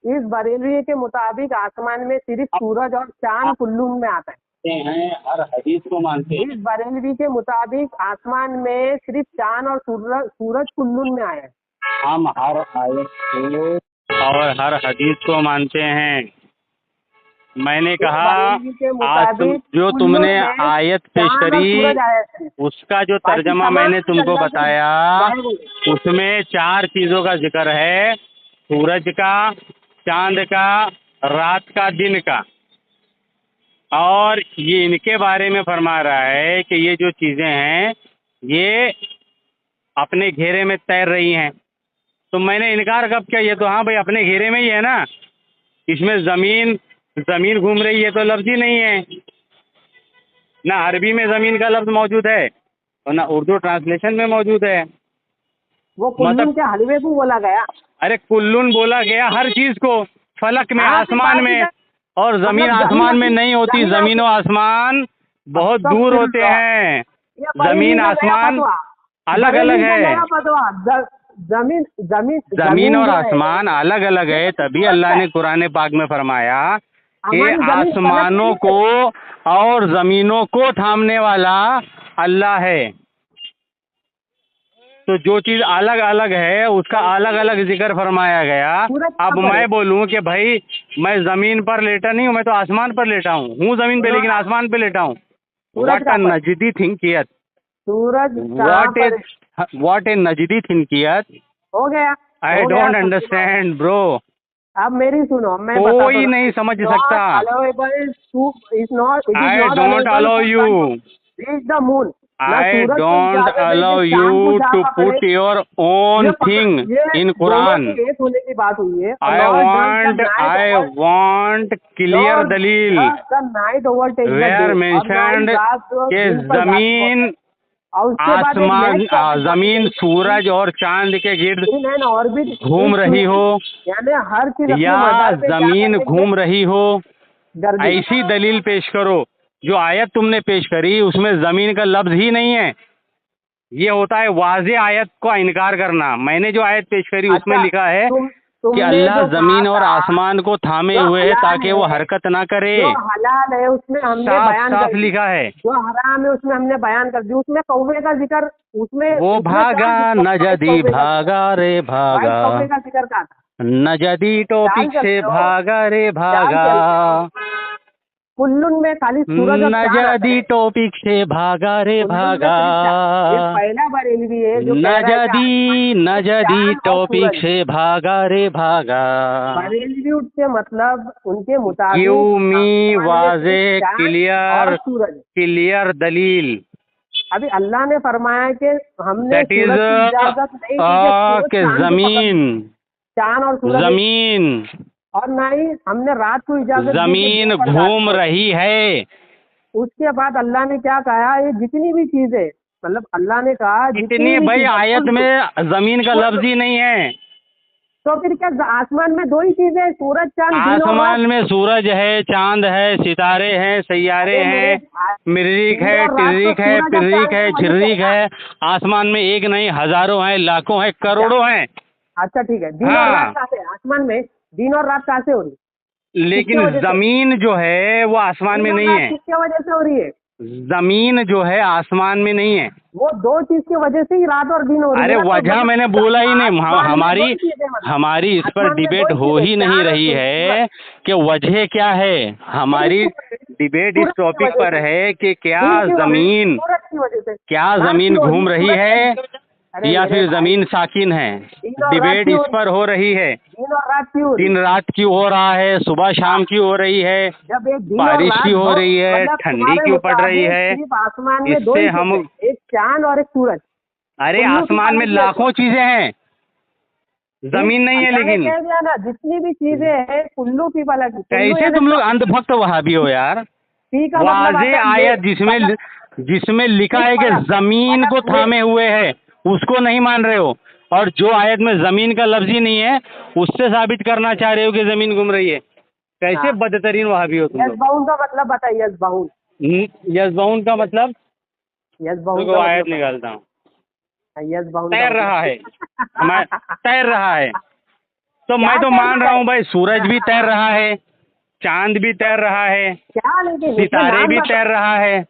इस बरेलवी के मुताबिक आसमान में सिर्फ सूरज और चांद कुल्लू में आता है। हैं हर हदीस को मानते हैं। इस बरेलवी के मुताबिक आसमान में सिर्फ चांद और सूरज कुल्लू में आया है। हम हर आयत को और हर हदीस को मानते हैं। मैंने कहा बरेलवी के आज मुताबिक जो कुल्लू तुमने में आयत पेश चांद और करी, सूरज आया है। उसका जो बाकी तर्जमा तमाम मैंने तुमको अल्लाह के बताया, बाइबल है। उसमें चार चीजों का जिक्र है, सूरज का, चांद का, रात का, दिन का। और ये इनके बारे में फरमा रहा है कि ये जो चीजें हैं ये अपने घेरे में तैर रही हैं। तो मैंने इनकार कब किया? ये तो हाँ भाई अपने घेरे में ही है ना, इसमें जमीन जमीन घूम रही है तो लफ्ज ही नहीं है ना। अरबी में जमीन का लफ्ज मौजूद है, और ना उर्दू ट्रांसलेशन में मौजूद है। वो कुल्लून के हलवे को बोला गया। अरे कुल्लून बोला गया हर चीज को, फलक में, हाँ, आसमान बाकी में, का- और जमीन मतलब आसमान में नहीं होती, जमीन जमीन और आसमान बहुत सब दूर फिर होते तो- हैं। ये बरेली जमीन का नया आसमान फतवा। अलग अलग बरेली का है। नया फतवा। जमीन जमीन जमीन और जो है, आसमान अलग अलग है, तभी अल्लाह ने कुरान पाक में फरमाया कि हमारी जमीन आसमानों को और जमीनों को थामने वाला अल्लाह है। तो जो चीज अलग अलग है उसका अलग अलग जिक्र फरमाया गया। सूरज अब कहाँ पर है? मैं बोलूं कि भाई मैं जमीन पर लेटा नहीं हूं, मैं तो आसमान पर लेटा हूँ जमीन पे लेकिन आसमान पे लेटा हूँ। सूरज व्हाट कहाँ ए पर? नजदी थिंकियत, सूरज कहाँ पर? व्हाट ए नजदी थिंकियत। हो गया। आई हो गया, डोंट तो अंडरस्टैंड ब्रो। अब मेरी सुनो, मैं कोई नहीं समझ सकता। I don't allow you, reach the moon. I don't allow you to put your own thing in Quran. एक होने की बात हुई है। I want clear dalil where mentioned कि जमीन आसमान जमीन सूरज और चांद के गिर्द ऑर्बिट घूम रही हो यानी हर चीज अपने या मदार पे जमीन जा करके घूम रही हो, गर्दिश। ऐसी दलील पेश करो। जो आयत तुमने पेश करी उसमें जमीन का लफ्ज ही नहीं है। ये होता है वाज़े आयत का इनकार करना। मैंने जो आयत पेश करी उसमें अच्छा, लिखा है कि तुमने अल्लाह जो जमीन कहा और था, आसमान को थामे जो हुए है हलाल ताकि वो है, हरकत ना करे। जो हलाल है उसमें हमने साफ बयान साफ कर दी। लिखा है। जो हराम है उसमें हमने बयान कर दी। उसमें कौवे का जिक्र, उसमें वो उसमें भागा क्या जिक्र? नजदी कौवे का भागा रे जिक्र। भागा, कौवे का जिक्र कहा था? नजदी टॉपिक चाल से चलते हो। भागा रे भागा, कुल्लुन में खाली सूरज और चांद आता नजदी है। टॉपिक से भागा रे कुल्लुन में भागा, ये पहला बरेलवी है जो कह रहा है कि नजदी चांद और टॉपिक सूरज। से भागा रे भागा। बरेलवी से मतलब उनके मुताबिक गिव मी आसमान में वाजे सिर्फ चांद क्लियर और सूरज। क्लियर दलील। अभी अल्लाह ने फरमाया कि हमने दैट इज सूरज की इजाजत नहीं दी कि चांद को जमीन चांद और सूरज, जमीन और ना ही हमने रात को इजाजत दी कि जमीन दिन और रात घूम को। रही है। उसके बाद अल्लाह ने क्या कहा, ये जितनी भी चीजें, मतलब अल्लाह ने कहा इतनी भी भाई चीजें, आयत में जमीन का लफ्ज ही नहीं है। तो फिर क्या आसमान में दो ही चीजें, सूरज चांद दिन और आसमान रात? में सूरज है, चांद है, सितारे हैं, सैयारे हैं, मरीख है, दिन और रात तो टिर्रिक है, सूरज और पिर्रिक चांद है, की वजह से झिर्रिक है। है। आसमान में एक नहीं हजारों हैं, लाखों हैं, करोड़ों हैं। अच्छा ठीक है, दिन और हाँ। रात कहाँ से? आसमान में दिन और रात कहाँ से हो रही? लेकिन किसकी वजह से? जमीन जो है वो आसमान में दिन और नहीं रात है। किसकी वजह से हो रही है? जमीन जो है आसमान में नहीं है। वो दो चीज की वजह से ही रात और दिन हो रही है। अरे ना, तो वजह मतलब मैंने बोला ही नहीं। आसमान में हमारी दो ही चीजें, मतलब हमारी इस पर आसमान में डिबेट दो ही हो चीजें, ही नहीं चांद और रही है कि वजह क्या है। हमारी डिबेट इस सूरज की टॉपिक वजह पर से। है कि क्या दिन की वजह से, जमीन सूरज की वजह से। क्या रात जमीन क्यों हो घूम रही सूरज है की- अरे या मेरे फिर भाई, जमीन साकिन है। दिन और रात डिबेट क्यों इस पर हो रही है। दिन और रात क्यों हो रही दिन है? रात क्यों हो रहा है, सुबह शाम क्यों हो रही है, जब एक दिन और बारिश रात क्यों हो दो, रही है, मतलब ठंडी तुम्हारे क्यों पड़ रही मुताबिक है। सिर्फ आसमान में दो इससे ही हम चीजें, एक चांद और एक सूरज। अरे उल्लू की आसमान में बात है। लाखों चीजें हैं, जमीन नहीं है। अल्लाह ने लेकिन कह दिया ना, जितनी भी चीजें हैं कुल्लू की भला की। कैसे तुम लोग अंधभक्त वहाबी हो यार। का मतलब वाजे आता है आयत जिसमें लिखा है कि जमीन को थामे हुए है उसको नहीं मान रहे हो, और जो आयत में जमीन का लफ्ज ही नहीं है उससे साबित करना चाह रहे हो कि जमीन घूम रही है। कैसे हाँ। बदतरीन वहाबी हो तुम लोग। यज़बाउन का मतलब बताइए। यज़बाउन यज़बाउन का मतलब यज़बाउन तो का आयत मतलब निकालता हूँ। यज़बाउन का तैर मतलब- रहा है, मैं तैर रहा है तो मैं तो क्या मान तैर रहा हूँ रहा भाई, सूरज भी तैर रहा है, चांद भी तैर रहा है, क्या, लेकिन सितारे भी तैर रहा है,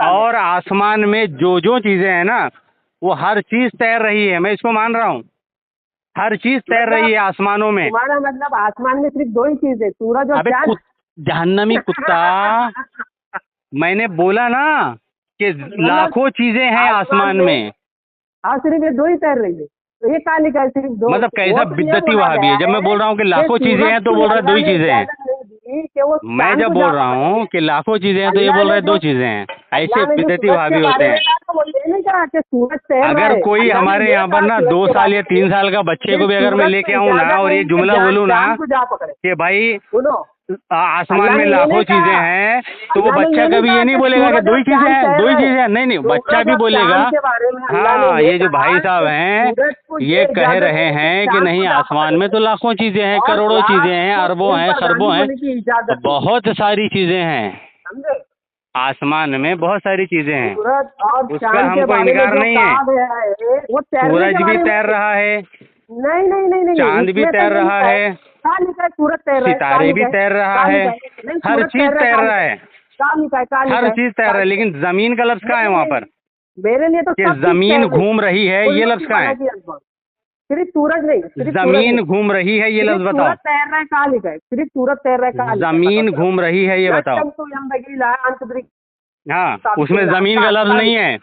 और आसमान में जो चीजें हैं ना वो हर चीज तैर रही है। मैं इसको मान रहा हूँ, हर चीज तैर रही है आसमानों में। तुम्हारा मतलब आसमान में सिर्फ दो ही चीज है, सूरज और अबे चांद। जहन्नमी कुत्ता, मैंने बोला ना कि लाखों चीजें हैं आसमान में। हाँ, सिर्फ ये दो ही तैर रही है। तो ये कहाँ लिखा है सिर्फ दो? मतलब कैसा वो तो ये बिद्दती बोला वहाबी है। गया जब मैं बोल रहा हूँ कि लाखों कि चीजें हैं तो सूरज बोल रहा है दो ही अल्लाह ने चीजें हैं। इजाजत नहीं दी कि वो मैं चांद जब को बोल जा रहा पकड़े। हूँ कि लाखों चीजें हैं तो ये अल्लाह बोल ने रहे हैं दो जो- चीजें हैं। ऐसे अल्लाह ने जो बिद्दती सूरज वहाबी के होते बारे में हैं। कहा, तो वो ये नहीं कहा कि सूरज तैर रहा अगर है। कोई अल्लाह ने हमारे ये यहाँ पर कहा ना सूरज 2 के साल बारे या में 3 साल का बच्चे को भी अगर मैं सूरज लेके को आऊँ ना इजाजत और ये नहीं कि जुमला चांद बोलूँ ना को जा पकड़े। कि भाई सुनो, आसमान अल्लाह में ने ये लाखों नहीं चीजें कहा। हैं, तो वो अल्लाह ने बच्चा ये नहीं कभी कहा ये नहीं कि बोलेगा कि सूरज दो और ही चीजें चांद हैं, तैर दो ही रहे चीजें हैं। हैं। नहीं नहीं, बच्चा सूरज भी और बोलेगा। चांद के बारे में अल्लाह ने हाँ, ये ये जो कहा भाई साहब कि हैं, सूरज को ये कह इजाजत रहे है कि हैं कि चांद नहीं, को दावत आसमान में दे तो लाखों चीजें हैं, और करोड़ों चीजें रात हैं, को अरबों हैं, ऊपर खरबों गाली हैं, बोलने की इजाजत है। बहुत सारी चीजें हैं। समझे? आसमान में बहुत सारी चीजें हैं, सूरज और उसका चांद के हमको बारे में इनकार जो नहीं है। कहा गया है वो तैरने सूरज के भी बारे में तैर रहा है, नहीं नहीं नहीं नहीं चांद भी इसमें तो तैर ये रहा लिखा है। है, कहाँ लिखा है सूरज तैर रहा है? कहाँ सितारे भी लिखा है? तैर रहा कहाँ है, लिखा है? नहीं हर सूरज चीज तैर तैर रहा रहा है। है, कहाँ लिखा है? कहाँ लिखा हर है? चीज तैर रहा है, लेकिन जमीन का लफ्ज कहाँ है वहाँ पर? मेरे लिए तो सब चीज जमीन तैर रही घूम रही है, ये कुल्लू लफ्ज की कहाँ है? फलक की अजमत। सिर्फ सूरज नहीं, सिर्फ सूरज जमीन नहीं, घूम रही है, ये सिर्फ लफ्ज बताओ। सूरज तैर रहा है। कहाँ लिखा है? सिर्फ सूरज तैर रहा है। कहाँ लिखा है? जमीन बताओ। घूम रही है, ये बताओ। लक्षम तो यंबगी ला अंतरिक्ष हाँ, उसमें साबित जमीन का लफ्ज नहीं है।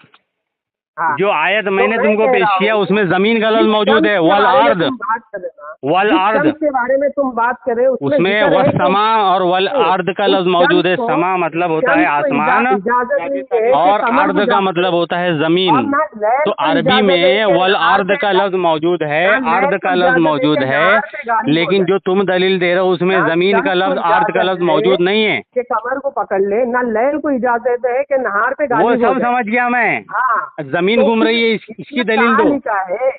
हाँ जो आयत तो मैंने मैं तुमको कह पेश रहा किया हूँ उसमें जमीन का लफ्ज जिस मौजूद शम्स है, के वल बारे में अर्द, तुम बात कर रहे हो ना, वल जिस अर्द, शम्स के बारे में तुम बात कर रहे हो उसमें उसमें जिक्र वह है कि समा और वल अर्द का उस लफ्ज मौजूद है। शम्स को समा मतलब होता है शम्स को आसमान, इजाजत नहीं है कि और कमर को अर्द का जाने मतलब दो। होता है और जमीन। ना लैल तो को अरबी इजाजत है में कि वल नहार अर्द पे का लफ्ज मौजूद है, ना लैल अर्द को का लफ्ज इजाजत है मौजूद कि है, नहार पे गाड़ी लेकिन बोले। जो तुम दलील दे रहे हो उसमें ना जमीन का शम्स को लफ्ज अर्द का इजाजत लफ्ज है मौजूद नहीं है। कि कमर को पकड़ ले, ना लैल को इजाजत है कि नहार पे वो गाली सब बोले। समझ गया मैं, हाँ जमीन तो घूम फिर रही है, इसकी इसमें दलील कहाँ दो। लिखा है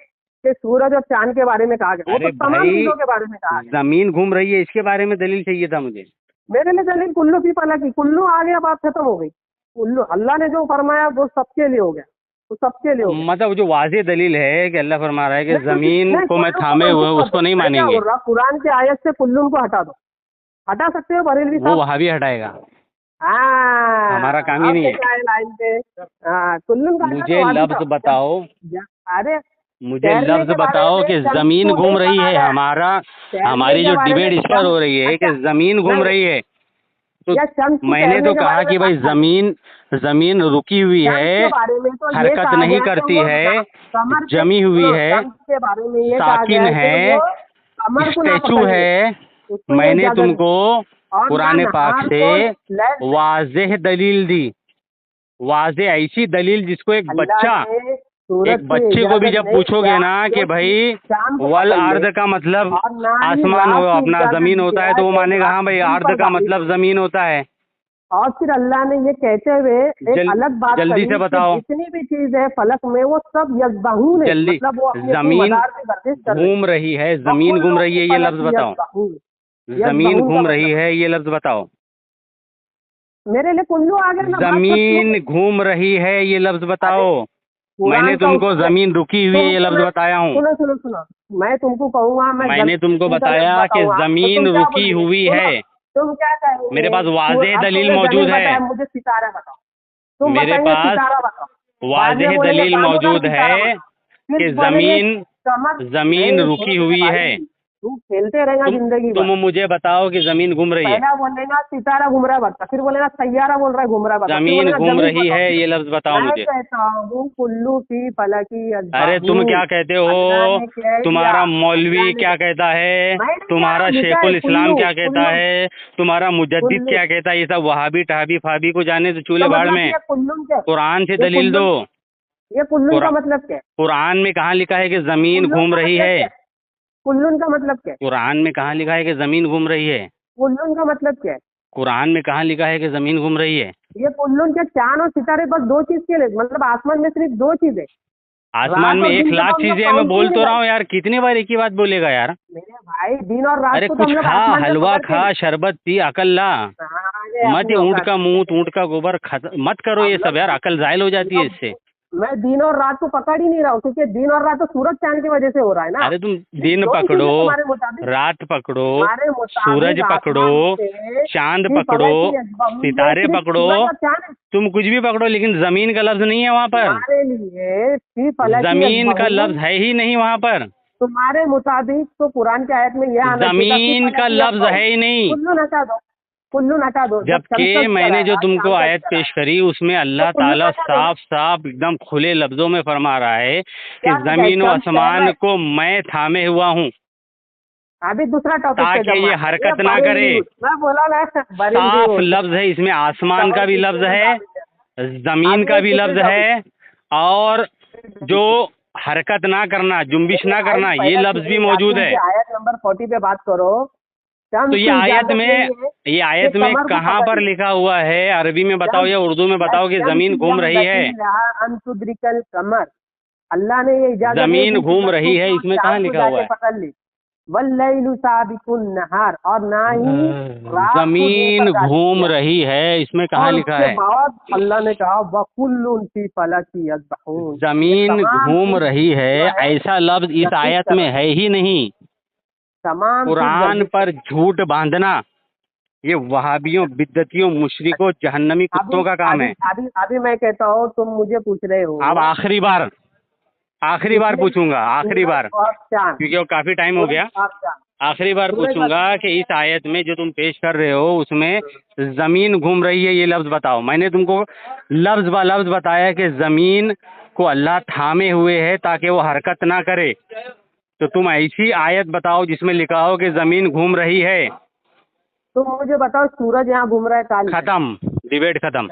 कि सूरज और चांद के बारे में कहा गया? वो अरे तो तमाम भाई, चीजों के बारे में कहा गया। जमीन घूम रही है, इसके बारे में दलील चाहिए था मुझे। मेरे लिए दलील कुल्लू की फलक की, कुल्लू आ गया, बात खत्म हो गई। कुल्लू अल्लाह ने जो फरमाया वो सबके लिए हो गया, वो सबके लिए हो गया। मतलब जो वाज़ेह दलील है कि अल्लाह फरमा रहा है कि नहीं, जमीन नहीं, को मैं कुल्लू थामे हुए हूँ, मंसूख कर उसको दो। नहीं मैं क्या मानेंगे। बोल रहा, कुरान की आयत से कुल्लू को हटा दो। हटा सकते हो बरेलवी वो साहब? वहाँ भी हटाएगा, हाँ हमारा काम ही अब नहीं देखा है। है लाइन पे। हाँ कुल्लू का हटा मुझे दो, वाजिब लफ्ज है। बताओ, अरे मुझे तैरने लफ्ज के बारे बताओ में कि शम्स जमीन को घूम नहीं रही कहा है। गया। तैरने हमारी के जो बारे में डिबेट इस पर हो रही है कि अच्छा जमीन घूम नहीं, रही है, तो या शम्स की मैंने तैरने तो के कहा बारे में कि भाई अच्छा जमीन रुकी हुई शम्स के है, बारे में तो ये हरकत कहा नहीं गया कि करती वो है, कमर पे जमी हुई सुनो, है, शम्स के बारे में ये कहा गया साकिन है कि है, वो कमर को ना स्टैचू पकड़ ले, है। उसको ये मैंने इजाजत तुमको नहीं। और ना कुरान पाक नहार से को लैल वाज़ेह दलील दी, वाज़ेह ऐसी दलील जिसको एक अल्लाह बच्चा, ने सूरज एक को बच्चे को भी इजाजत जब नहीं पूछोगे किया ना कि भाई चांद को वल पकड़ ले, अर्द का मतलब और ना ही आसमान हो, रात को अपना इजाजत जमीन होता है, दिया तो वो कि मानेगा हाँ भाई दिन अर्द पर का बारिश। मतलब जमीन होता है। और फिर अल्लाह ने ये कहते हुए एक अलग बात जल्दी करी से कि बताओ, जितनी भी चीज है फलक में वो सब यज़बहून है, जल्दी। मतलब वो अपनी अपनी जमीन मदार पे गर्दिश कर रही घूम रही है, जमीन घूम रही है, ये लफ्ज बताओ। जमीन यज़बहून का घूम रही मतलब है, ये लफ्ज बताओ। मेरे लिए कुल्लू आ गया ना, बात जमीन घूम रही है, ये लफ्ज बताओ। कुरान मैंने का तुमको उसूल है। जमीन रुकी हुई है, ये लफ्ज बताया हूँ। सुनो सुनो सुनो, मैं तुमको कहूंगा, मैंने तुमको बताया कि जमीन रुकी हुई है, तुम क्या कहोगे? मेरे पास वाज़ेह अब दलील तुमने मौजूद जमीन बताया, है, मुझे सितारा बताओ। तुम मेरे बताइए पास सितारा बताओ, बाद में वाज़ेह बोलेंगे दलील बादल और मौजूद सितारा है बताओ, फिर कि बोलेंगे जमीन कमर। जमीन नहीं, रुकी सुन हुई भाई, है। तू खेलते रहेगा जिंदगी तुम भर। मुझे बताओ कि जमीन घूम रही है। पहला बोलेगा सितारा घूम रहा है बता, फिर बोलेगा सैयारा बोल रहा है घूम रहा है बता, फिर जमीन बोलेगा घूम जमीन रही बताओ। है, ये लफ्ज बताओ मैं मुझे। कहता हूँ कुल्लू की फलकी अरे तुम क्या कहते हो? तुम्हारा मौलवी अल्लाह ने क्या कहता है? मैं नहीं तुम्हारा कह रहा, लिखा शेखुल है इस्लाम कुल्लू, क्या कहता कुल्लू, है? तुम्हारा मुजद्दिद कुल्लू। क्या कहता है? ये सब वहाबी टहाबी फाबी को जाने तो चूल्हे तो बाढ़ मतलब में। ये कुल्लू क्या? कुरान से ये दलील कुल्लू, दो। ये कुल्लू का कुरा- मतलब क्या है? कुरान में कहाँ लिखा है कि जमीन कुल्लू घूम का रही मतलब है? क्या है? कुल्लू का मतलब क्या है? कुरान में कहाँ लिखा है कि जमीन घूम रही है? कुल्लू का मतलब क्या है? कुरान में कहाँ लिखा है कि जमीन घूम रही है? ये कुल्लू के चांद और सितारे बस दो चीज के लिए, मतलब आसमान में सिर्फ दो चीजें। आसमान में रात और 1 दिन को लाख तो हम लोग चीजें हैं, मैं काउंट बोल नहीं तो रहा लगाए। हूँ यार, कितनी बार एक ही बात बोलेगा यार। मेरे भाई दिन और रात अरे को तो कुछ हम लोग खा, आसमान में हलवा पकड़ते खा, हैं। शरबत पी, अकल ला। अरे मत अपनी ये ऊँट औकात का से। मुंह ऊँट का गोबर मत करो ये हम सब यार, लोग अकल जायल हो जाती है इससे। मैं दिन और रात को पकड़ ही नहीं रहा हूँ, क्योंकि दिन और रात तो सूरज चांद की वजह से हो रहा है ना। अरे तुम दिन दो ही चीजें पकड़ो, तुम्हारे मुताबिक, रात पकड़ो, हमारे सूरज मुताबिक पकड़ो, आसमान से चांद सिर्फ पकड़ो, फलक की अजमत में सितारे सिर्फ पकड़ो, सूरज और चांद है। तुम कुछ भी पकड़ो, लेकिन जमीन का लफ्ज नहीं है वहाँ पर। हमारे लिए सिर्फ फलक की जमीन का अजमत, लफ्ज है ही नहीं वहाँ पर। तुम्हारे मुताबिक तो कुरान की आयत में यह आना चाहिए था, सिर्फ जमीन फलक का की लफ्ज अजमत। है ही नहीं। कुल्लू हटा दो, कुल्लू हटा दो। जब जबकि शमस मैंने जो कराया, तुमको चांद आयत कराया, पेश करी उसमें अल्लाह तो कुल्लू ताला हटा दो ना। साफ साफ एकदम खुले लफ्जों में फरमा रहा है कि क्या लिखा है? जमीन व शम्स तैर रहा आसमान है। को मैं थामे हुआ हूँ अभी दूसरा टॉपिक पे ताकि जमा ये हरकत ना बरेलवी करे। न्यूज़। मैं बोला ना बरेलवी साफ न्यूज़। लफ्ज है इसमें, आसमान का भी लफ्ज है, जमीन आगे का भी दूसरे लफ्ज है, और जो हरकत ना करना, जुम्बिश ना करना, ये लफ्ज भी मौजूद है। आयत नंबर 40 पे बात करो शम्स तो ये की आयत इजाजत में नहीं है ये आयत कि में कमर को कहाँ पकड़ पर ले। लिखा हुआ है? अरबी में बताओ या उर्दू में बताओ कि शम्स जमीन घूम रही है। यंबगी लहा अन तुद्रिकल कमर, अल्लाह ने ये इजाजत नहीं जमीन दी कि घूम रही शम्स है, को इसमें कहाँ चाँद को लिखा हुआ जाके है? पकड़ ले। वल्लैलु साबिकुन नहार, और ना ही रात को दिन जमीन पर गाली घूम दिया। रही है, इसमें कहाँ और लिखा उसके है? बाद अल्लाह ने कहा वकुल्लुन फी फलकी यस्बहून, ये जमीन तमाम घूम चीज रही है, जो है ऐसा लफ्ज इस गतिज आयत कर में रही है है, ही नहीं। तमाम चीज कुरान गर्दिश कर पर झूठ बांधना ये वहाबियों, बिद्दतियों, मुशरिकों, जहन्नमी अभी कुत्तों का काम अभी है। अभी अभी मैं कहता हूँ, तुम मुझे पूछ रहे अब हो आखिरी बार इसमें पूछूंगा, आखिरी सूरज बार, और चांद, क्योंकि वो काफी टाइम हो सूरज गया। और चांद, आखिरी बार सूरज पूछूंगा कि इस आयत में जो तुम पेश कर रहे हो उसमें जमीन घूम रही है, ये लफ्ज बताओ। मैंने तुमको लफ्ज ब लफ्ज बताया कि जमीन को अल्लाह थामे हुए है ताकि वो हरकत ना करे। तो तुम ऐसी आयत बताओ जिसमें लिखा हो कि जमीन घूम रही है। तुम मुझे बताओ सूरज यहाँ घूम रहा है काली, खत्म, डिबेट खत्म।